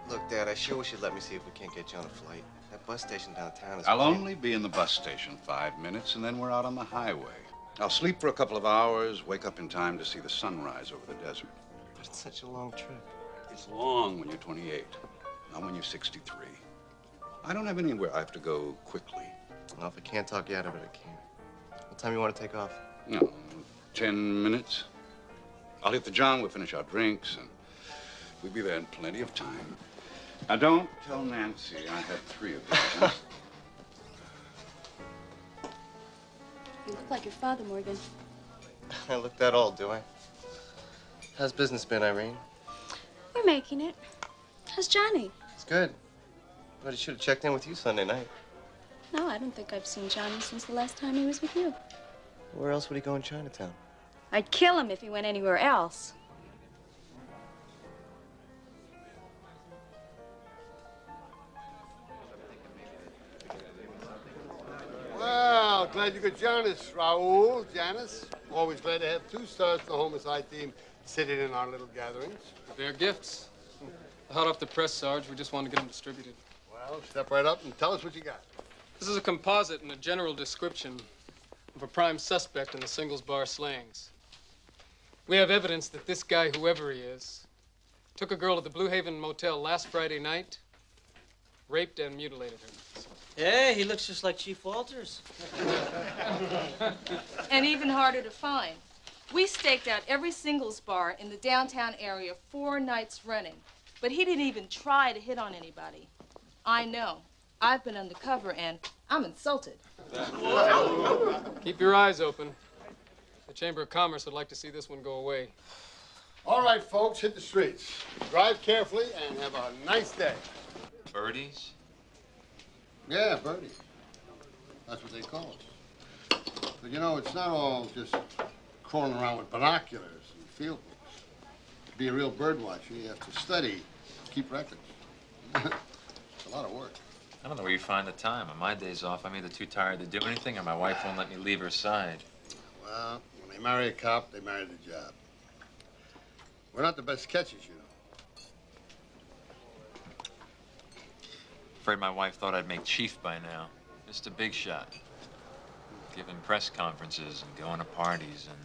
Look, Dad, I sure wish you'd let me see if we can't get you on a flight. That bus station downtown is... I'll only be in the bus station 5 minutes, and then we're out on the highway. I'll sleep for a couple of hours, wake up in time to see the sunrise over the desert. But it's such a long trip. It's long when you're 28, not when you're 63. I don't have anywhere I have to go quickly. Well, if I can't talk you out of it, I can't. What time you want to take off? No, 10 minutes. I'll hit the John, we'll finish our drinks, and we'll be there in plenty of time. Now, don't tell Nancy I had 3 of these, huh? You look like your father, Morgan. I look that old, do I? How's business been, Irene? We're making it. How's Johnny? It's good. But he should have checked in with you Sunday night. No, I don't think I've seen Johnny since the last time he was with you. Where else would he go in Chinatown? I'd kill him if he went anywhere else. Well, glad you could join us, Raul, Janice. Always glad to have 2 stars for the homicide team sitting in our little gatherings. They're gifts. Hot off the press, Sarge. We just wanted to get them distributed. Well, step right up and tell us what you got. This is a composite and a general description of a prime suspect in the singles bar slayings. We have evidence that this guy, whoever he is, took a girl to the Blue Haven Motel last Friday night, raped and mutilated her. Yeah, he looks just like Chief Walters. And even harder to find. We staked out every singles bar in the downtown area 4 nights running, but he didn't even try to hit on anybody. I know. I've been undercover and I'm insulted. Keep your eyes open. The Chamber of Commerce would like to see this one go away. All right, folks, hit the streets. Drive carefully and have a nice day. Birdies? Yeah, birdies. That's what they call us. But you know, it's not all just crawling around with binoculars and field books. To be a real bird watcher, you have to study, keep records. It's a lot of work. I don't know where you find the time. On my days off, I'm either too tired to do anything or my wife won't let me leave her side. Well, when they marry a cop, they marry the job. We're not the best catchers, you know. Afraid my wife thought I'd make chief by now. Just a big shot. Giving press conferences and going to parties and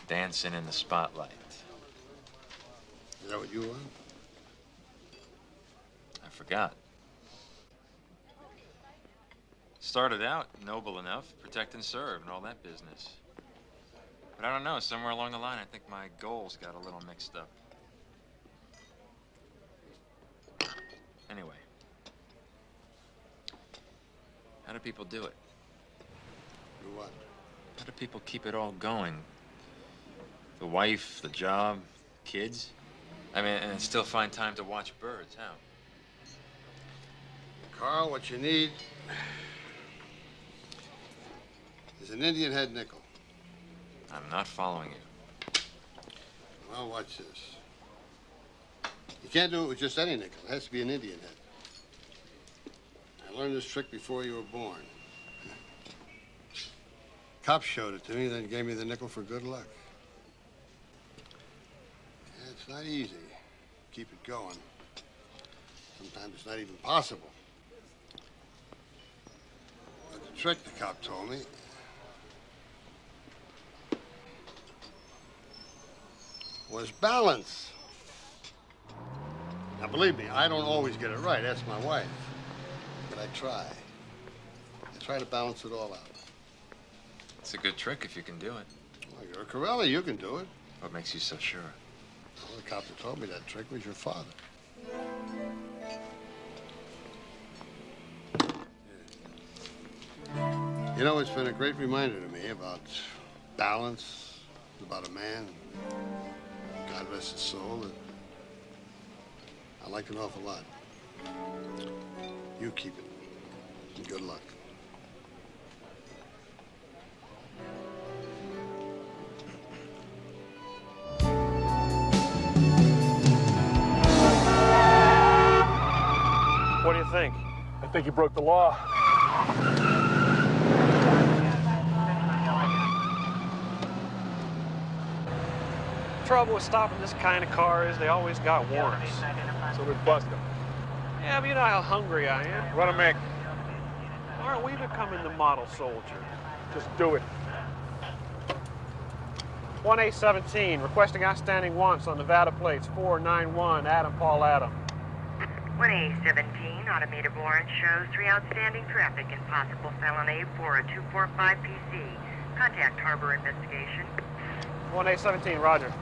dancing in the spotlight. Is that what you want? I forgot. Started out noble enough, protect and serve and all that business. But I don't know, somewhere along the line, I think my goals got a little mixed up. Anyway. How do people do it? Do what? How do people keep it all going? The wife, the job, kids? I mean, and still find time to watch birds, how? Carl, what you need is an Indian head nickel. I'm not following you. Well, watch this. You can't do it with just any nickel. It has to be an Indian head. I learned this trick before you were born. Cops showed it to me, then gave me the nickel for good luck. Yeah, it's not easy. Keep it going. Sometimes it's not even possible. But the trick, the cop told me, was balance. Now, believe me, I don't always get it right. That's my wife. But I try. I try to balance it all out. It's a good trick if you can do it. Well, you're a Corelli. You can do it. What makes you so sure? Well, the cop that told me that trick was your father. You know, it's been a great reminder to me about balance, about a man, God rest his soul, that I like an awful lot. You keep it, and good luck. What do you think? I think you broke the law. Trouble with stopping this kind of car is they always got warrants. So we bust them. Yeah, but you know how hungry I am. What a make. Aren't we becoming the model soldier? Just do it. 1A17, requesting outstanding wants on Nevada plates 491, Adam Paul Adam. 1A17, automated warrant shows 3 outstanding traffic and possible felony for a 245 PC. Contact Harbor Investigation. 1A17, roger.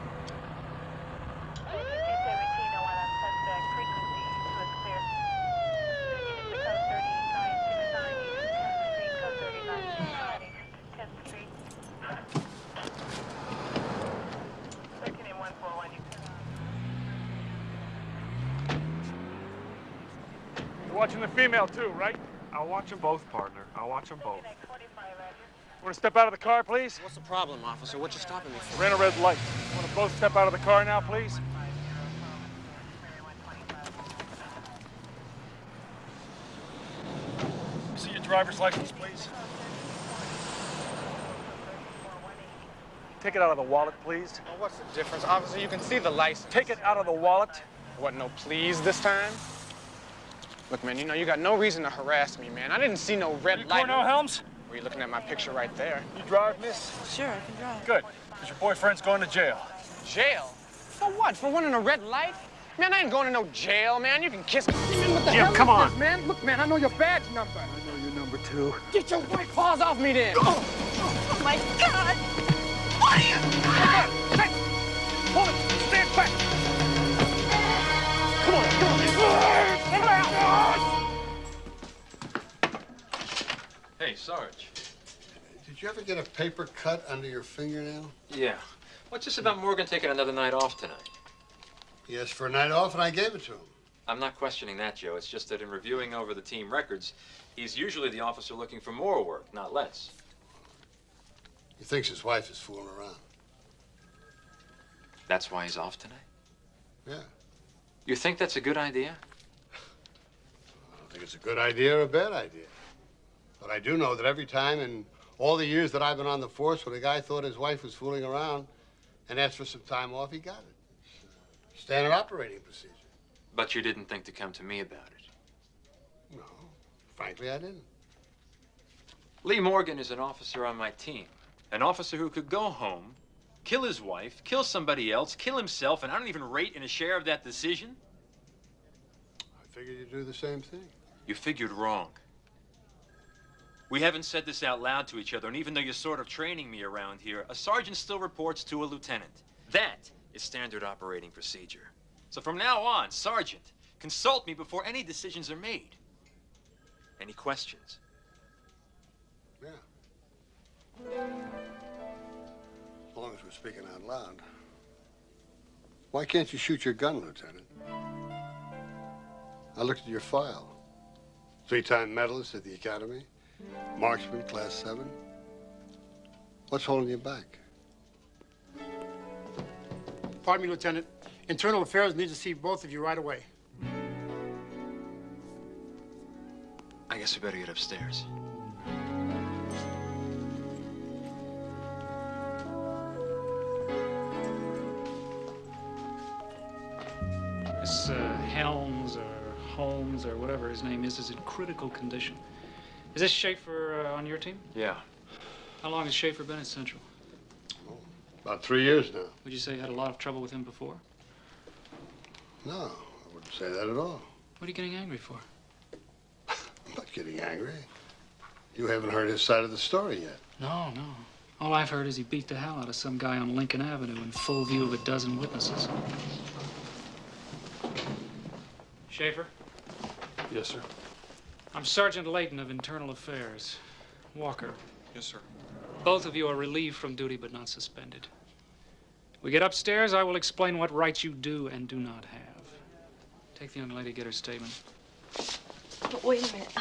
You're watching the female too, right? I'll watch them both, partner. I'll watch them both. Want to step out of the car, please? What's the problem, officer? What you stopping me for? Ran a red light. Want to both step out of the car now, please? See your driver's license, please. Take it out of the wallet, please. Well, what's the difference? Officer, you can see the license. Take it out of the wallet. What, no please this time? Look, man, you know, you got no reason to harass me, man. I didn't see no red light. Cornell Helms? Were you looking at my picture right there? You drive, miss? Sure, I can drive. Good, because your boyfriend's going to jail. Jail? For what? For running a red light? Man, I ain't going to no jail, man. You can kiss me. Man, what the Jim, hell come is on. this, man? Look, man, I know your badge number. I know your number, too. Get your white paws off me, then. Oh, my God! What are you... Hey! Hold it! Stand back! Come on, come on! Get out! Hey, Sarge. Did you ever get a paper cut under your fingernail? Yeah. What's this about Morgan taking another night off tonight? He asked for a night off, and I gave it to him. I'm not questioning that, Joe. It's just that in reviewing over the team records, he's usually the officer looking for more work, not less. He thinks his wife is fooling around. That's why he's off tonight? Yeah. You think that's a good idea? I don't think it's a good idea or a bad idea. But I do know that every time in all the years that I've been on the force, when a guy thought his wife was fooling around and asked for some time off, he got it. Standard operating procedure. But you didn't think to come to me about it? No, frankly, I didn't. Lee Morgan is an officer on my team. An officer who could go home, kill his wife, kill somebody else, kill himself, and I don't even rate in a share of that decision? I figured you'd do the same thing. You figured wrong. We haven't said this out loud to each other, and even though you're sort of training me around here, a sergeant still reports to a lieutenant. That is standard operating procedure. So from now on, Sergeant, consult me before any decisions are made. Any questions? Yeah. As long as we're speaking out loud. Why can't you shoot your gun, Lieutenant? I looked at your file. 3-time medalist at the academy. Marksman, class 7. What's holding you back? Pardon me, Lieutenant. Internal Affairs needs to see both of you right away. I guess we better get upstairs. This Helms or Holmes or whatever his name is in critical condition. Is this Schaefer on your team? Yeah. How long has Schaefer been at Central? About 3 years now. Would you say you had a lot of trouble with him before? No, I wouldn't say that at all. What are you getting angry for? I'm not getting angry. You haven't heard his side of the story yet. No. All I've heard is he beat the hell out of some guy on Lincoln Avenue in full view of a dozen witnesses. Schaefer? Yes, sir. I'm Sergeant Layton of Internal Affairs. Walker. Yes, sir. Both of you are relieved from duty but not suspended. We get upstairs, I will explain what rights you do and do not have. Take the young lady, get her statement. But wait a minute.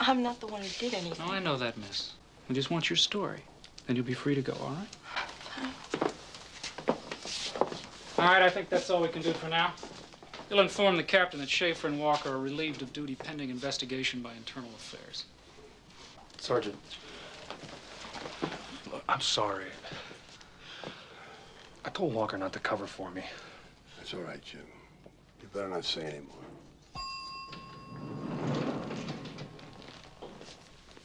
I'm not the one who did anything. No, I know that, miss. We just want your story. Then you'll be free to go, all right? All right, I think that's all we can do for now. You'll inform the captain that Schaefer and Walker are relieved of duty pending investigation by Internal Affairs. Sergeant, look, I'm sorry. I told Walker not to cover for me. That's all right, Jim. You better not say any more.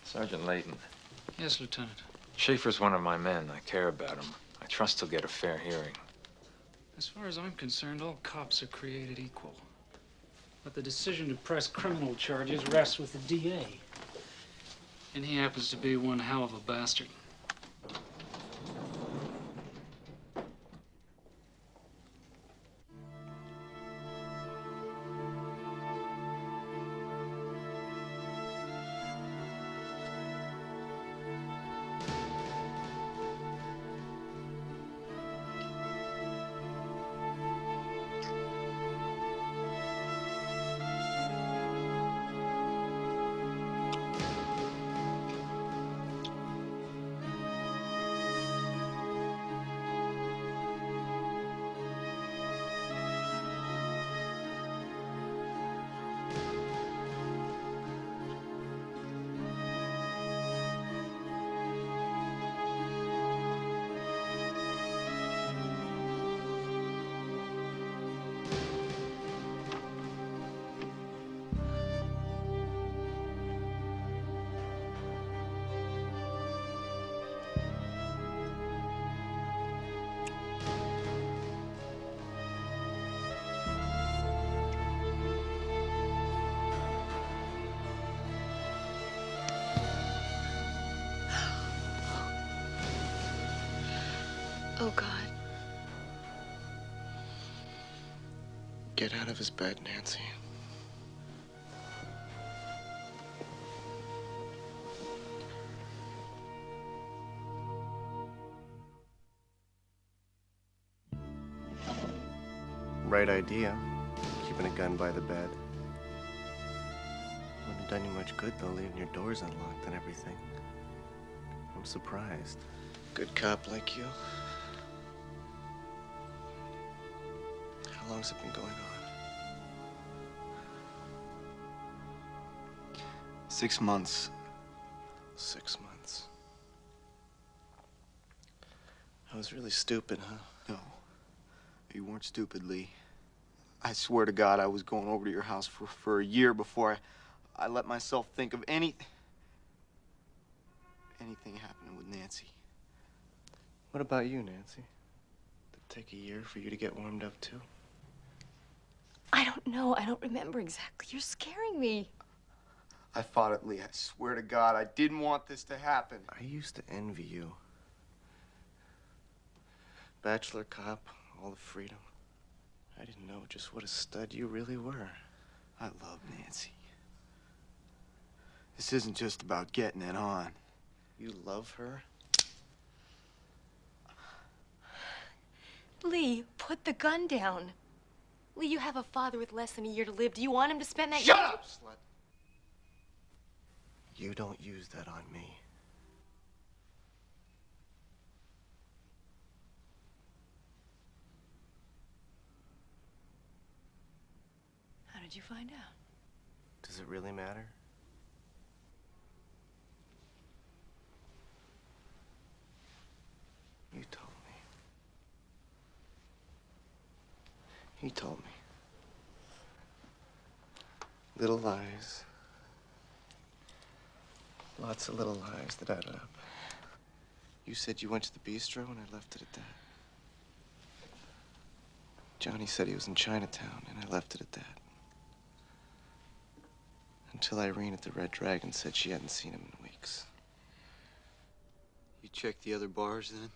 Sergeant Layton. Yes, Lieutenant. Schaefer's one of my men. I care about him. I trust he'll get a fair hearing. As far as I'm concerned, all cops are created equal. But the decision to press criminal charges rests with the DA. And he happens to be one hell of a bastard. Oh, God. Get out of his bed, Nancy. Right idea, keeping a gun by the bed. Wouldn't have done you much good, though, leaving your doors unlocked and everything. I'm surprised. Good cop like you. How long's it been going on? 6 months. 6 months. I was really stupid, huh? No. You weren't stupid, Lee. I swear to God I was going over to your house for a year before I let myself think of anything happening with Nancy. What about you, Nancy? Did it take a year for you to get warmed up, too? I don't know. I don't remember exactly. You're scaring me. I fought it, Lee. I swear to God, I didn't want this to happen. I used to envy you. Bachelor cop, all the freedom. I didn't know just what a stud you really were. I love Nancy. This isn't just about getting it on. You love her? Lee, put the gun down. Lee, you have a father with less than a year to live. Do you want him to spend that Shut year? up, slut! You don't use that on me. How did you find out? Does it really matter? You told me. He told me. Little lies. Lots of little lies that added up. You said you went to the bistro and I left it at that. Johnny said he was in Chinatown and I left it at that. Until Irene at the Red Dragon said she hadn't seen him in weeks. You checked the other bars then?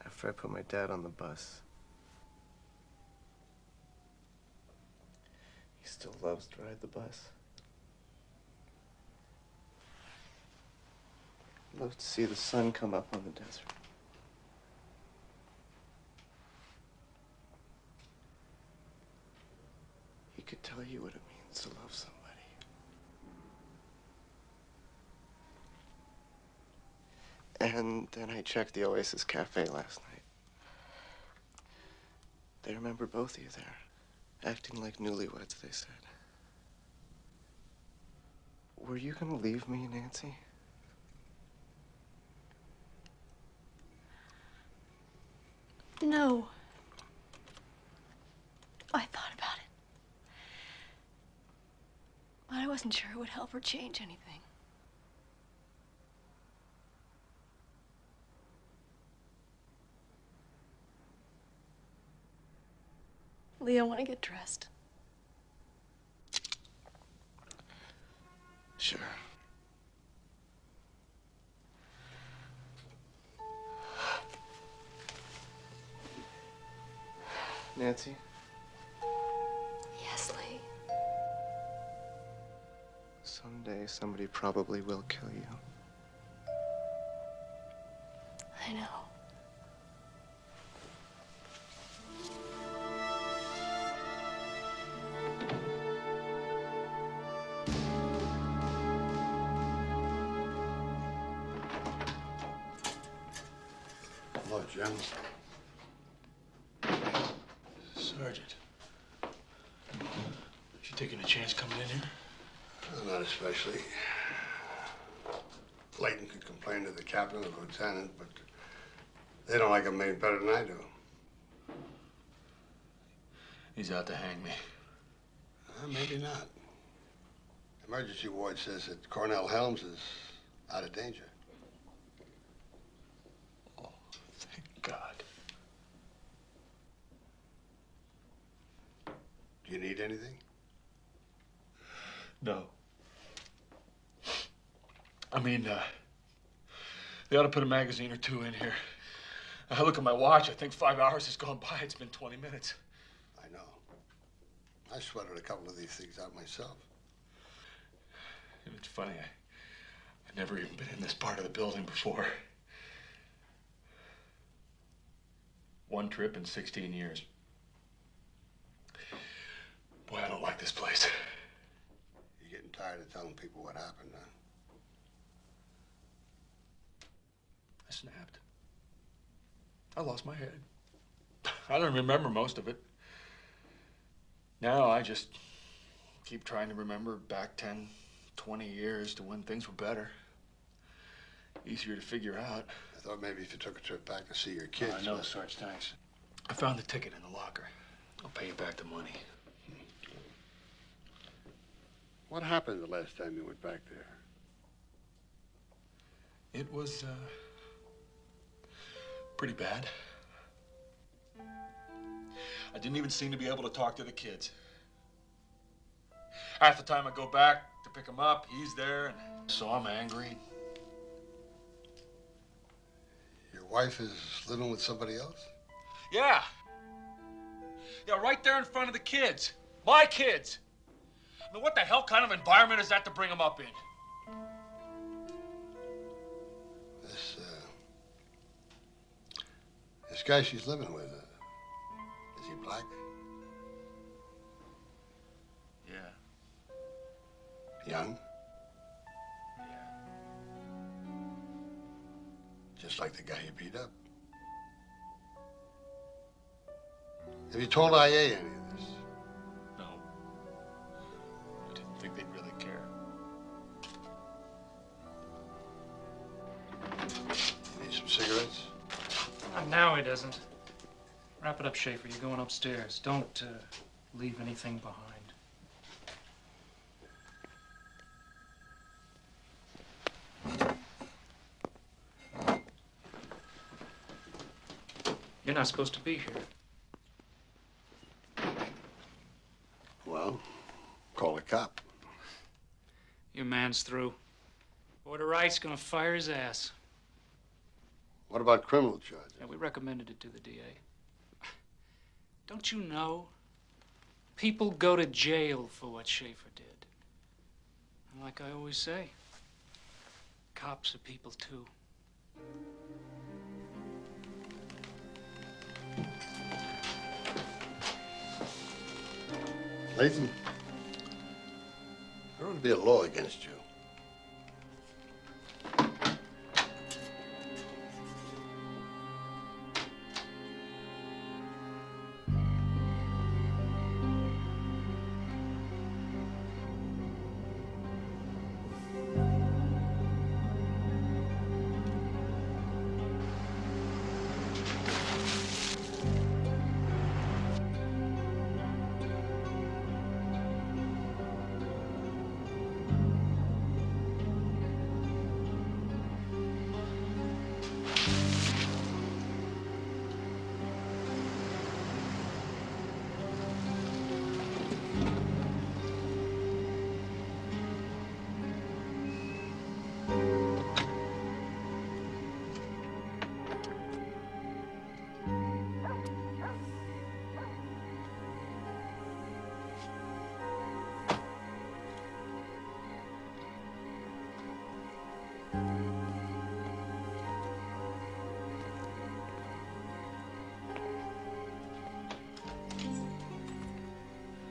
After I put my dad on the bus. He still loves to ride the bus. Loves to see the sun come up on the desert. He could tell you what it means to love somebody. And then I checked the Oasis Cafe last night. They remember both of you there, acting like newlyweds, they said. Were you gonna leave me, Nancy? No. I thought about it. But I wasn't sure it would help or change anything. Leo, want to get dressed? Sure. Nancy? Yes, Lee. Someday somebody probably will kill you. I know. Hello, Jim. Sergeant. You taking a chance coming in here? Not especially. Layton could complain to the captain or lieutenant, but they don't like him made better than I do. He's out to hang me. Maybe not. Emergency ward says that Cornell Helms is out of danger. Oh, thank God. Do you need anything? No. I mean, they ought to put a magazine or two in here. I look at my watch, I think 5 hours has gone by. It's been 20 minutes. I know. I sweated a couple of these things out myself. It's funny, I've never even been in this part of the building before. One trip in 16 years. Boy, I don't like this place. You're getting tired of telling people what happened, huh? I snapped. I lost my head. I don't remember most of it. Now I just keep trying to remember back 10, 20 years to when things were better. Easier to figure out. I thought maybe if you took a trip back to see your kids. I know, Sarge, thanks. I found the ticket in the locker. I'll pay you back the money. What happened the last time you went back there? It was, pretty bad. I didn't even seem to be able to talk to the kids. Half the time I go back to pick him up, he's there, and so I'm angry. Your wife is living with somebody else? Yeah. Yeah, right there in front of the kids. My kids. I mean, what the hell kind of environment is that to bring them up in? This guy she's living with, is he black? Yeah. Young? just like the guy you beat up. Have you told IA any of this? No. I didn't think they'd really care. You need some cigarettes? Now he doesn't. Wrap it up, Schaefer. You're going upstairs. Don't leave anything behind. You're not supposed to be here. Well, call a cop. Your man's through. Board of Right's gonna fire his ass. What about criminal charges? Yeah, we recommended it to the DA. Don't you know? People go to jail for what Schaefer did. And like I always say, cops are people too. Lathan, there ought to be a law against you.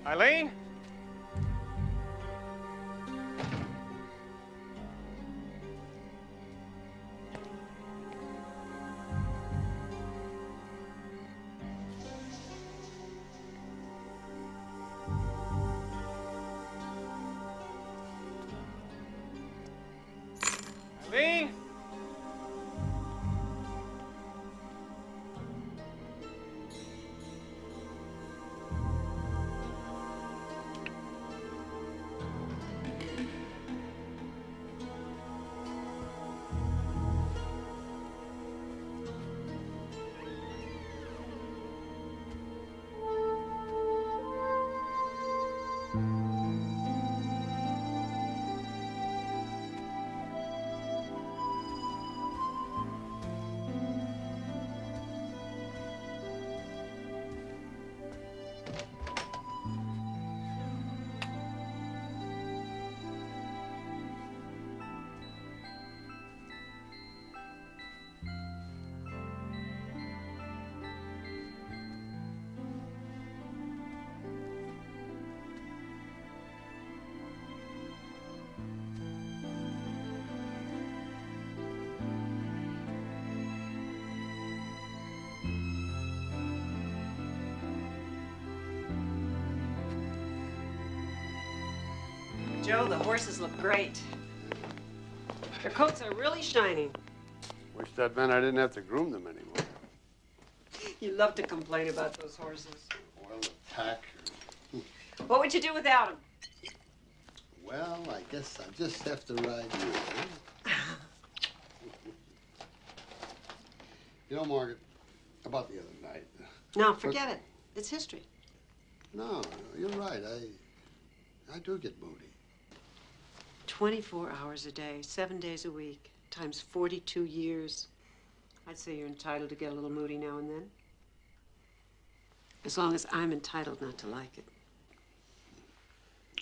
Eileen? Eileen? Joe, the horses look great. Their coats are really shiny. Wish that meant I didn't have to groom them anymore. You love to complain about those horses. Well, the tack. What would you do without them? Well, I guess I just have to ride you. Huh? You know, Margaret, about the other night. No, forget it. It's history. No, you're right. I do get moody. 24 hours a day, 7 days a week, times 42 years. I'd say you're entitled to get a little moody now and then. As long as I'm entitled not to like it.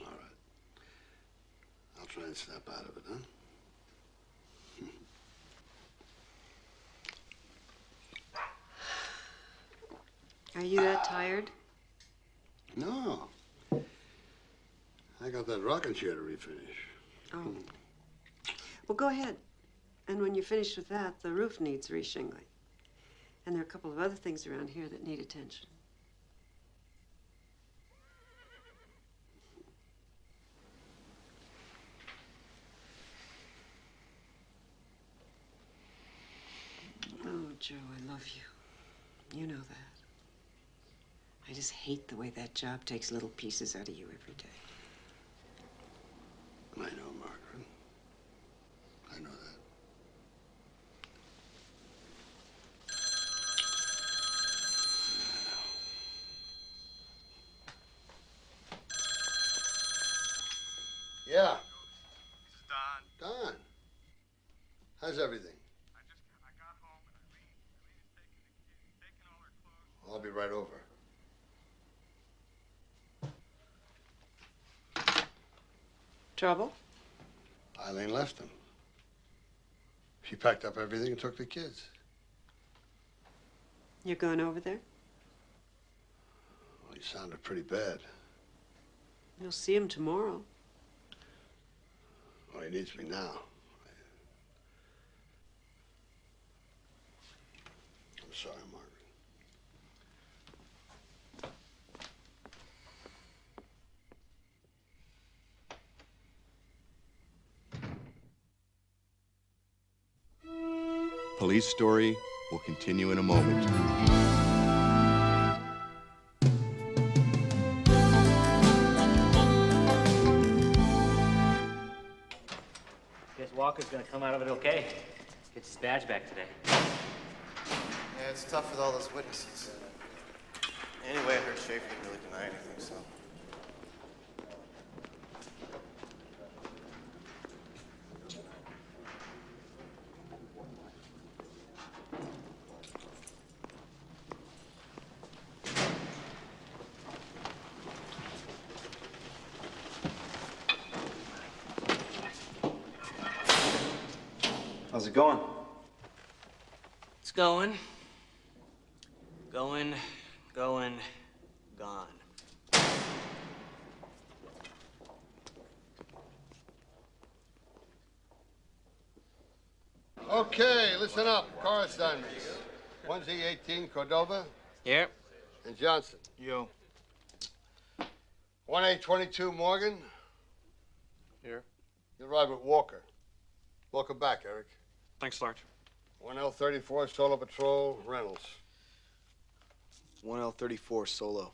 All right. I'll try and snap out of it, huh? Are you that tired? No. I got that rocking chair to refinish. Oh. Well, go ahead. And when you're finished with that, the roof needs reshingling. And there are a couple of other things around here that need attention. Oh, Joe, I love you. You know that. I just hate the way that job takes little pieces out of you every day. I know, Margaret. I know that. Yeah. This is Don. Don. How's everything? I got home and Eileen is taking all her clothes. I'll be right over. Trouble? Eileen left him. She packed up everything and took the kids. You're going over there? Well, he sounded pretty bad. You'll see him tomorrow. Well, he needs me now. I'm sorry, Margaret. Police Story will continue in a moment. Guess Walker's gonna come out of it okay. Gets his badge back today. Yeah, it's tough with all those witnesses. Anyway, I heard Schaefer didn't really deny anything, so. How's it going? It's going. Going, gone. Okay, listen up. Car assignments. 1Z18 Cordova. Yep. And Johnson. Yo. 1A22 Morgan. Here. You arrive at Walker. Welcome back, Eric. Thanks, Sarge. 1L34 Solo Patrol Reynolds. 1L34 Solo.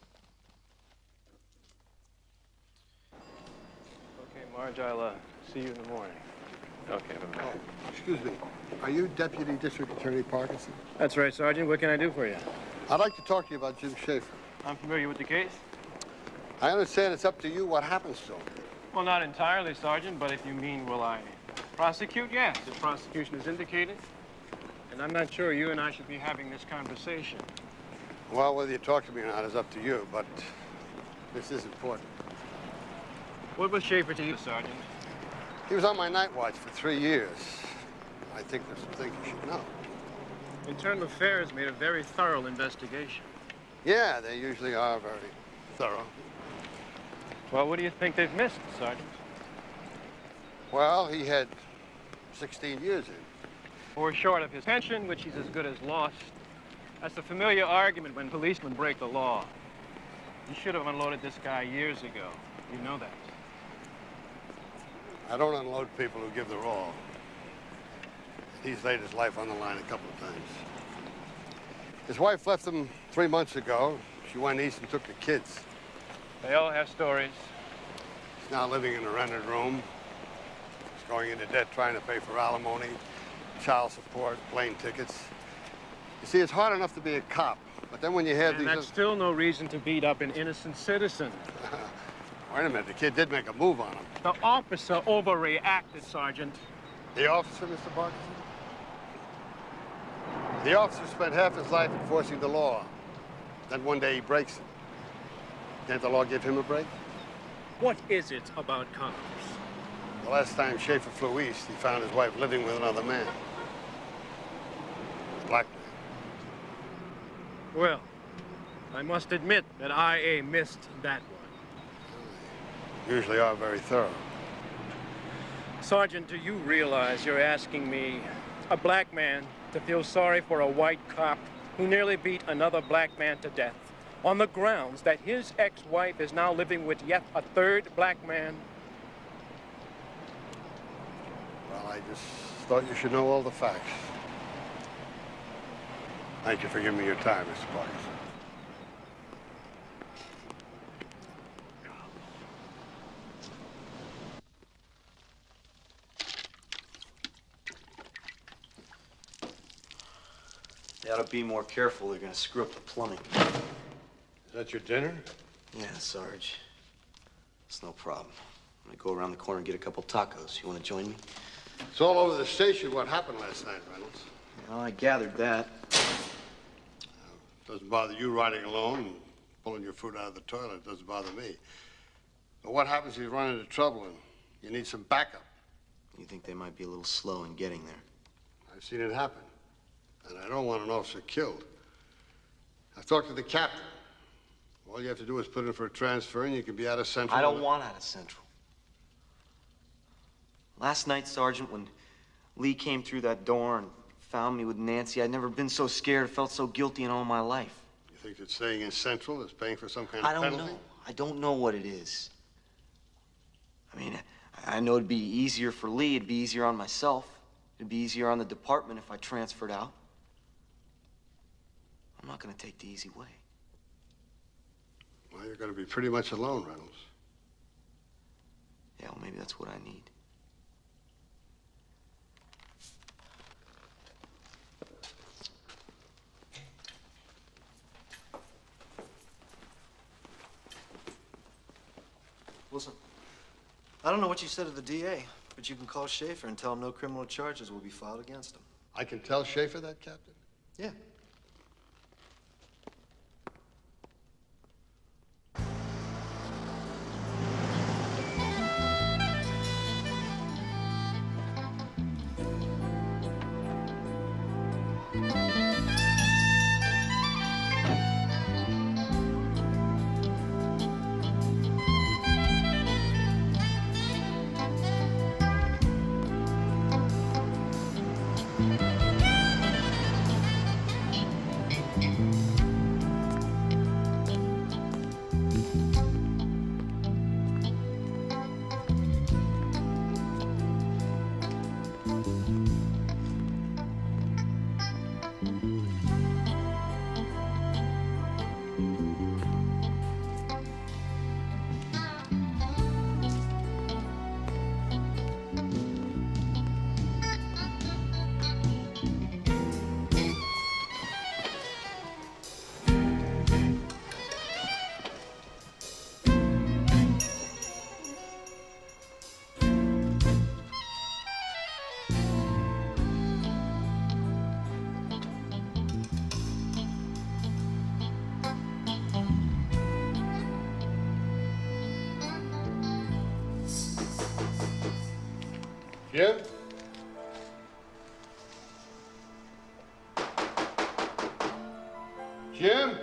Okay, Marge, I'll see you in the morning. Okay, bye-bye. Oh, excuse me. Are you Deputy District Attorney Parkinson? That's right, Sergeant. What can I do for you? I'd like to talk to you about Jim Schaefer. I'm familiar with the case. I understand it's up to you what happens to him. Well, not entirely, Sergeant, but if you mean will I prosecute, yes. The prosecution is indicated. And I'm not sure you and I should be having this conversation. Well, whether you talk to me or not is up to you, but this is important. What was Schaefer to you, Sergeant? He was on my night watch for 3 years. I think there's some things you should know. Internal Affairs made a very thorough investigation. Yeah, they usually are very thorough. Well, what do you think they've missed, Sergeant? Well, he had 16 years in. 4 short of his pension, which he's as good as lost. That's the familiar argument when policemen break the law. You should have unloaded this guy years ago. You know that. I don't unload people who give their all. He's laid his life on the line a couple of times. His wife left him 3 months ago. She went east and took the kids. They all have stories. He's now living in a rented room. He's going into debt trying to pay for alimony, child support, plane tickets. You see, it's hard enough to be a cop, but then when you have And that's still no reason to beat up an innocent citizen. Wait a minute, the kid did make a move on him. The officer overreacted, Sergeant. The officer, Mr. Parkinson? The officer spent half his life enforcing the law. Then one day he breaks it. Can't the law give him a break? What is it about cops? The last time Schaefer flew east, he found his wife living with another man. A black man. Well, I must admit that IA missed that one. Usually are very thorough. Sergeant, do you realize you're asking me, a black man, to feel sorry for a white cop who nearly beat another black man to death on the grounds that his ex-wife is now living with yet a third black man? Well, I just thought you should know all the facts. Thank you for giving me your time, Mr. Parkinson. They ought to be more careful. They're gonna screw up the plumbing. Is that your dinner? Yeah, Sarge. It's no problem. I'm gonna go around the corner and get a couple tacos. You wanna join me? It's all over the station what happened last night, Reynolds. Well, I gathered that. Doesn't bother you riding alone and pulling your food out of the toilet. It doesn't bother me. But what happens if you run into trouble and you need some backup? You think they might be a little slow in getting there? I've seen it happen. And I don't want an officer killed. I've talked to the captain. All you have to do is put in for a transfer and you can be out of Central. I don't want out of Central. Last night, Sergeant, when Lee came through that door and found me with Nancy, I'd never been so scared, felt so guilty in all my life. You think that staying in Central is paying for some kind of I don't penalty? know. I don't know what it is. I mean, I know it'd be easier for Lee. It'd be easier on myself. It'd be easier on the department if I transferred out. I'm not going to take the easy way. Well, you're going to be pretty much alone, Reynolds. Yeah, well, maybe that's what I need. Listen, I don't know what you said to the DA, but you can call Schaefer and tell him no criminal charges will be filed against him. I can tell Schaefer that, Captain? Yeah. Jim? Jim?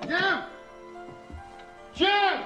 Jim! Jim!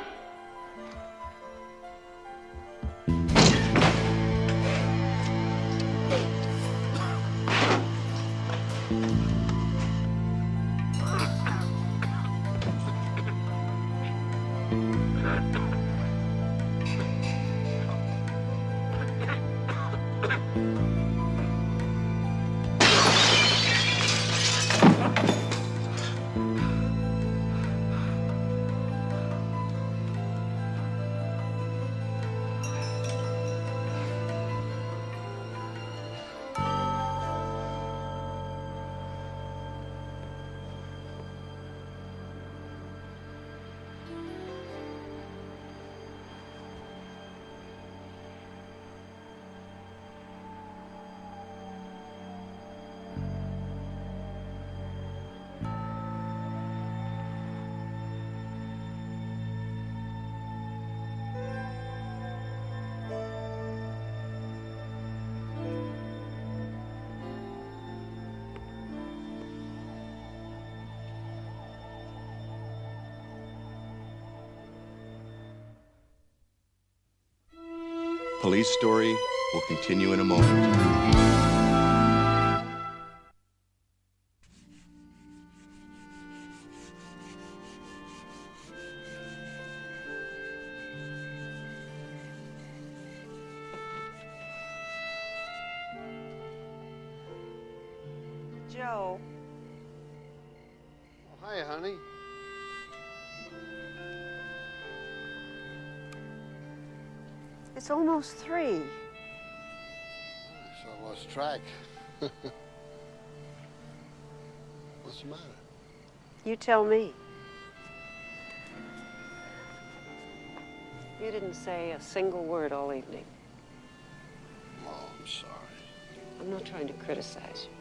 Police Story will continue in a moment. Joe. Oh, hi, honey. It's almost 3. I sort of lost track. What's the matter? You tell me. You didn't say a single word all evening. Oh, I'm sorry. I'm not trying to criticize you.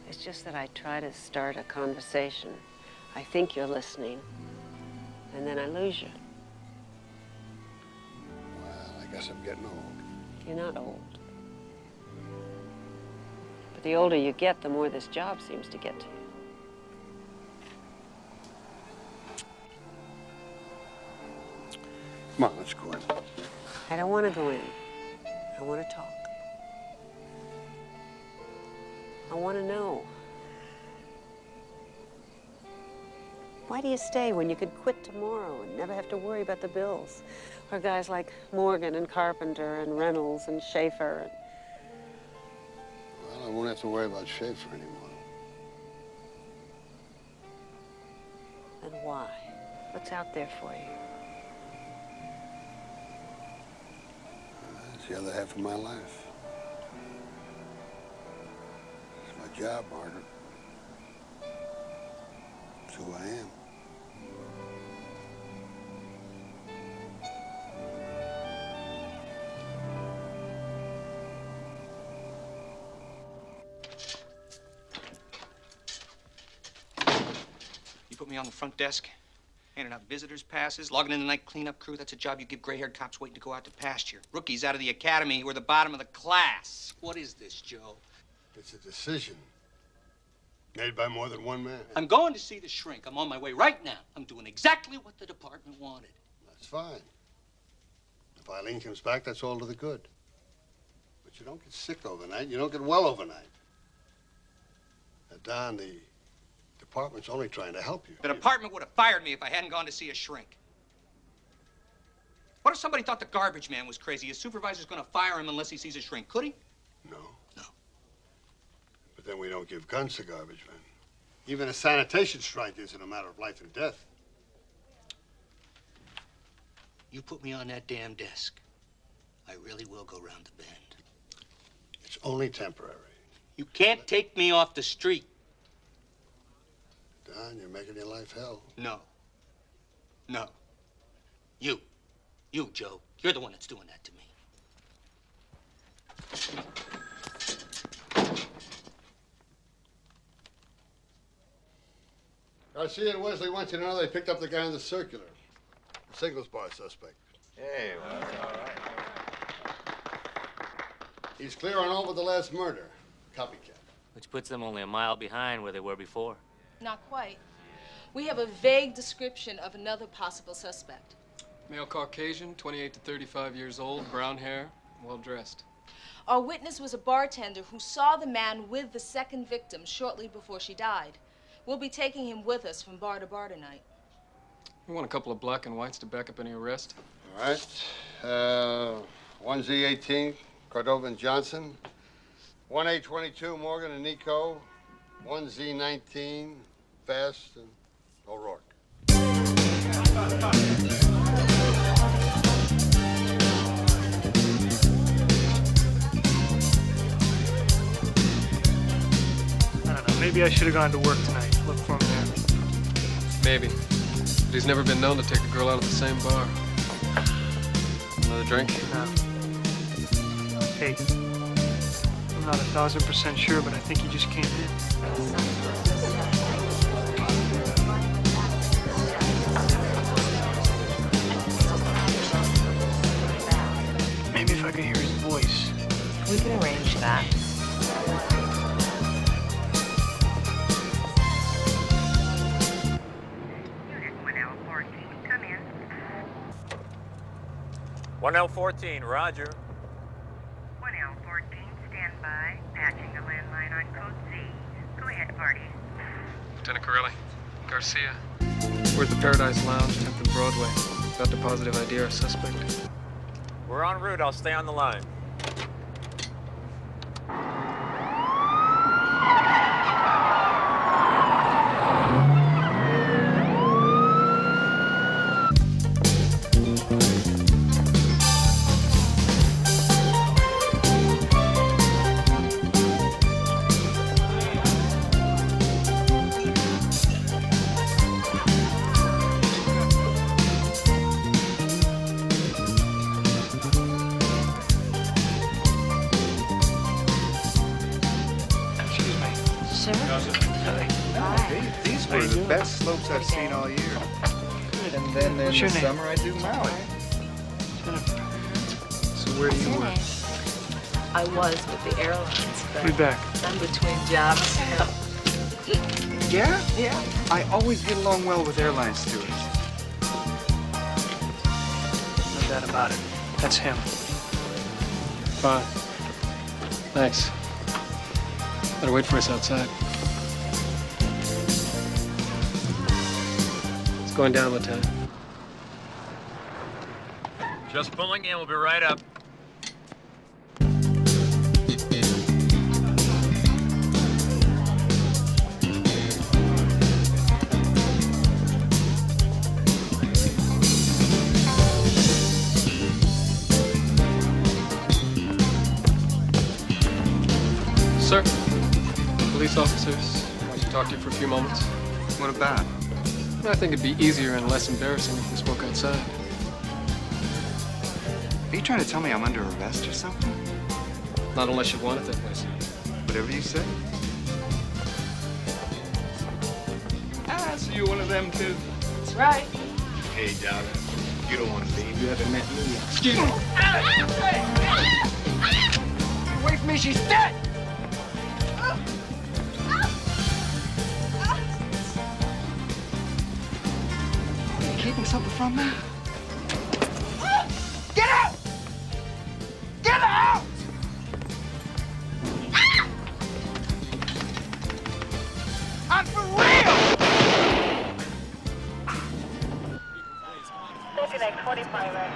It's just that I try to start a conversation. I think you're listening, and then I lose you. Well, I guess I'm getting old. You're not old. But the older you get, the more this job seems to get to you. Come on, let's go in. I don't want to go in. I want to talk. I want to know. Why do you stay when you could quit tomorrow and never have to worry about the bills? Or guys like Morgan and Carpenter and Reynolds and Schaefer. Well, I won't have to worry about Schaefer anymore. Then why? What's out there for you? It's the other half of my life. It's my job, Margaret. It's who I am. You put me on the front desk, handing out visitors' passes, logging in the night cleanup crew. That's a job you give gray-haired cops waiting to go out to pasture. Rookies out of the academy who are the bottom of the class. What is this, Joe? It's a decision made by more than one man. I'm going to see the shrink. I'm on my way right now. I'm doing exactly what the department wanted. That's fine. If Eileen comes back, that's all to the good. But you don't get sick overnight. You don't get well overnight. Now, Don, the department's only trying to help you. The department would have fired me if I hadn't gone to see a shrink. What if somebody thought the garbage man was crazy? His supervisor's going to fire him unless he sees a shrink. Could he? No. No. But then we don't give guns to garbage men. Even a sanitation strike isn't a matter of life and death. You put me on that damn desk, I really will go round the bend. It's only temporary. You can't take me off the street. Don, you're making your life hell. No. No. You, Joe, you're the one that's doing that to me. Garcia and Wesley want you to know they picked up the guy in the circular. The singles bar suspect. Hey, well, that's all right. He's clear on all but the last murder. Copycat. Which puts them only a mile behind where they were before. Not quite. We have a vague description of another possible suspect. Male Caucasian, 28 to 35 years old, brown hair, well-dressed. Our witness was a bartender who saw the man with the second victim shortly before she died. We'll be taking him with us from bar to bar tonight. We want a couple of black and whites to back up any arrest. All right. 1Z18, Cordova and Johnson. 1A22, Morgan and Nico. 1Z19, Fast and O'Rourke. I don't know. Maybe I should have gone to work tonight. Look for him there. Maybe. But he's never been known to take a girl out of the same bar. Another drink? No. Hey, I'm not 1,000% sure, but I think he just came in. Maybe if I could hear his voice. We can arrange that. 1L14, roger. 1L14, stand by. Patching the landline on code Z. Go ahead, party. Lieutenant Corelli. Garcia. We're at the Paradise Lounge, 10th and Broadway. Got the positive ID our suspect. We're en route. I'll stay on the line. These were the best slopes I've seen all year. And then in What's your the name? summer I do Maui. So where do you work? I was with the airlines, but Be back. I'm between jobs. Yeah? Yeah. I always get along well with airline stewards. No doubt about it. That's him. Fine. Thanks. Better wait for us outside. It's going down, Lieutenant. Just pulling in. We'll be right up. Sir, police officers, I want to talk to you for a few moments. What about? I think it'd be easier and less embarrassing if we spoke outside. Are you trying to tell me I'm under arrest or something? Not unless you want it that way, sir. Whatever you say. Ah, so you're one of them too. That's right. Hey, Doc. You don't want to leave. You haven't met me yet. Excuse me. Away from me, she's dead! Are you keeping something from me? Get out! Get out! I'm for real! Disconnect 45 ready.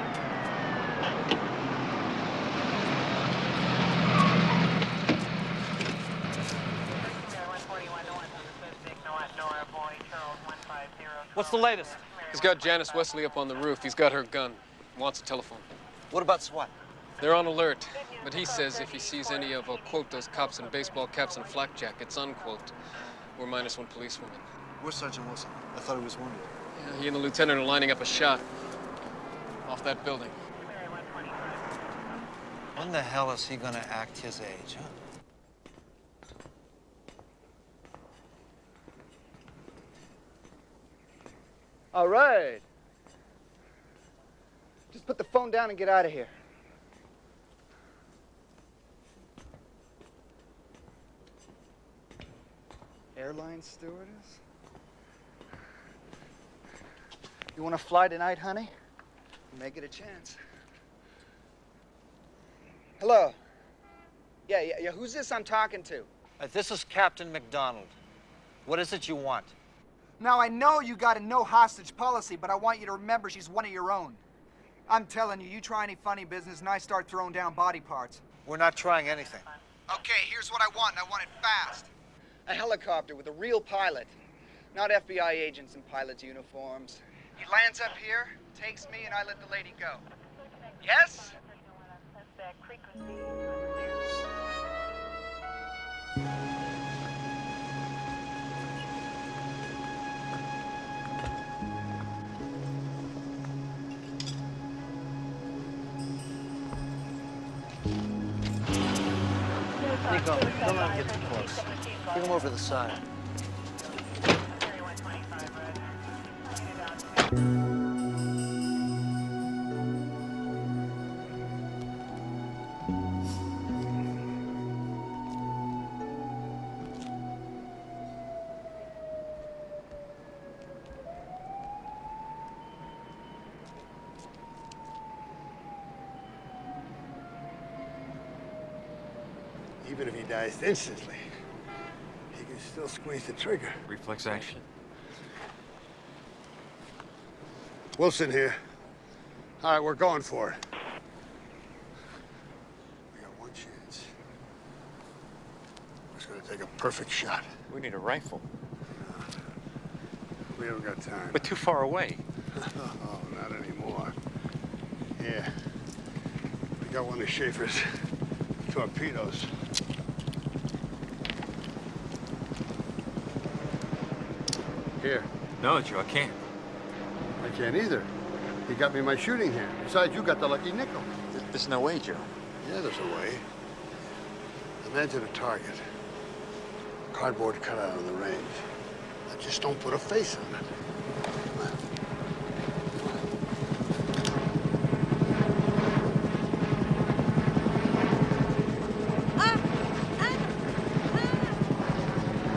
What's the latest? He's got Janice Wesley up on the roof. He's got her gun. Wants a telephone. What about SWAT? They're on alert, but he says if he sees any of, quote, those cops in baseball caps and flak jackets, unquote, we're minus one policewoman. Where's Sergeant Wilson? I thought he was wounded. Yeah, he and the lieutenant are lining up a shot off that building. When the hell is he gonna act his age, huh? All right. Just put the phone down and get out of here. Airline stewardess? You want to fly tonight, honey? Make it a chance. Hello. Yeah. Who's this I'm talking to? This is Captain McDonald. What is it you want? Now, I know you got a no-hostage policy, but I want you to remember she's one of your own. I'm telling you, you try any funny business and I start throwing down body parts. We're not trying anything. Okay, here's what I want, and I want it fast. A helicopter with a real pilot, not FBI agents in pilots' uniforms. He lands up here, takes me, and I let the lady go. Yes? Nico, don't let him get too close. Bring him over to the side. Even if he dies instantly, he can still squeeze the trigger. Reflex action. Wilson here. All right, we're going for it. We got one chance. We're just gonna take a perfect shot. We need a rifle. We haven't got time. But too far away. Oh, not anymore. Yeah. We got one of Schaefer's torpedoes. Here. No, Joe, I can't. I can't either. He got me my shooting hand. Besides, you got the lucky nickel. There's no way, Joe. Yeah, there's a way. Imagine a target. Cardboard cutout on the range. Now just don't put a face on it.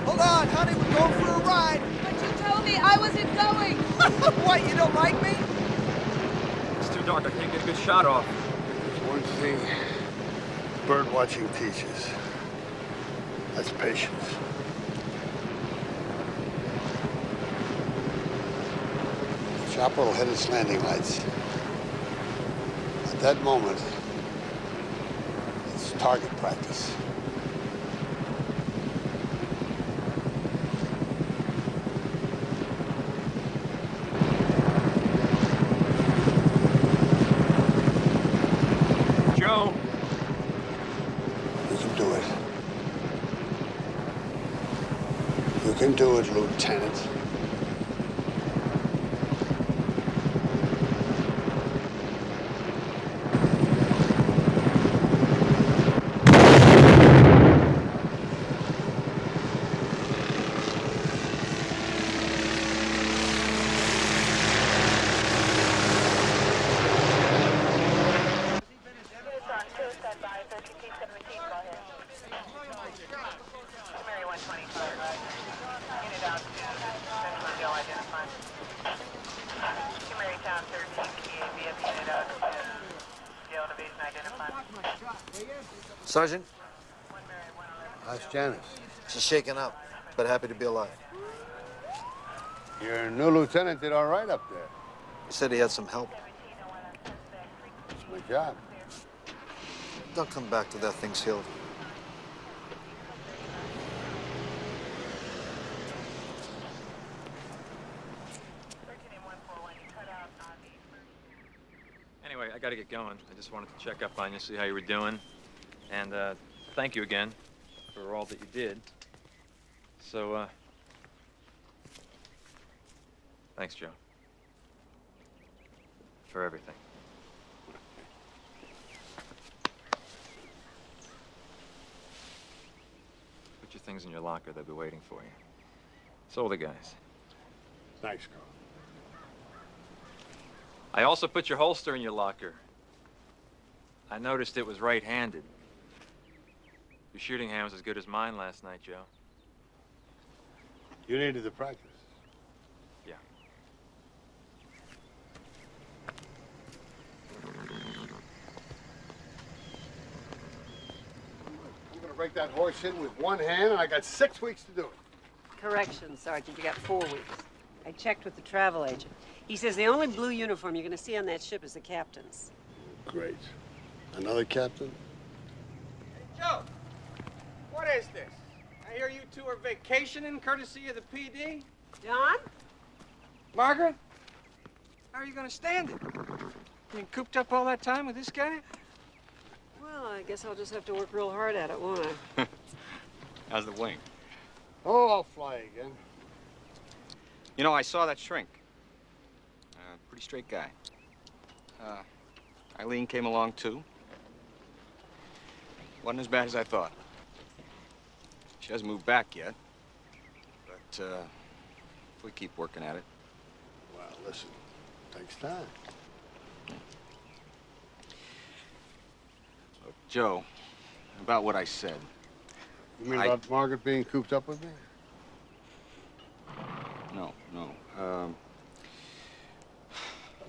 Hold on, honey, we're going for a ride. But you told me I wasn't going. What, you don't like me? It's too dark. I can't get a good shot off. There's one thing bird watching teaches. That's patience. The chopper will hit its landing lights. At that moment, it's target practice. Joe! You can do it. You can do it, Lieutenant. Sergeant? How's Janice? She's shaken up, but happy to be alive. Your new lieutenant did all right up there. He said he had some help. It's my job. Don't come back to that thing's healed. Anyway, I gotta get going. I just wanted to check up on you, see how you were doing. And thank you again for all that you did. So, thanks, Joe. For everything. Put your things in your locker. They'll be waiting for you. So will the guys. Thanks, Carl. I also put your holster in your locker. I noticed it was right-handed. Your shooting hand was as good as mine last night, Joe. You needed the practice. Yeah. I'm gonna break that horse in with one hand, and I got 6 weeks to do it. Correction, Sergeant, you got 4 weeks. I checked with the travel agent. He says the only blue uniform you're going to see on that ship is the captain's. Great. Another captain? Joe, what is this? I hear you two are vacationing courtesy of the PD? Don? Margaret? How are you going to stand it? Being cooped up all that time with this guy? Well, I guess I'll just have to work real hard at it, won't I? How's the wing? Oh, I'll fly again. You know, I saw that shrink. Pretty straight guy. Eileen came along, too. Wasn't as bad as I thought. She hasn't moved back yet. But, if we keep working at it. Well, listen, takes time. Look, Joe, about what I said. You mean about Margaret being cooped up with me? No.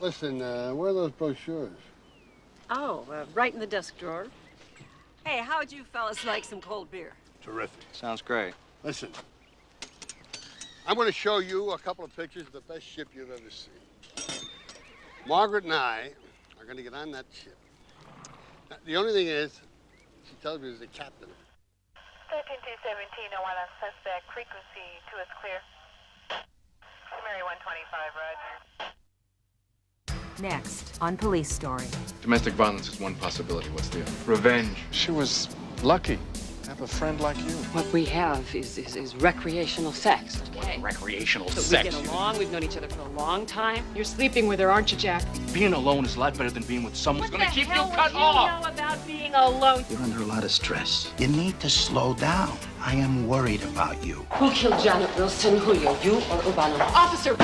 Listen, where are those brochures? Oh, right in the desk drawer. Hey, how'd you fellas like some cold beer? Terrific. Sounds great. Listen, I'm going to show you a couple of pictures of the best ship you've ever seen. Margaret and I are going to get on that ship. Now, the only thing is, she tells me there's a captain. 13217, I want a suspect. Frequency 2 is clear. Mary 125, roger. Next on Police Story. Domestic violence is one possibility. What's the other? Revenge. She was lucky to have a friend like you. What we have is recreational sex. Okay. Recreational But sex. we get along. We've known each other for a long time. You're sleeping with her, aren't you, Jack? Being alone is a lot better than being with someone who's going to keep you What cut the hell off. would you know about being alone? You're under a lot of stress. You need to slow down. I am worried about you. Who killed Janet Wilson? Julio, you or Urbano? Officer!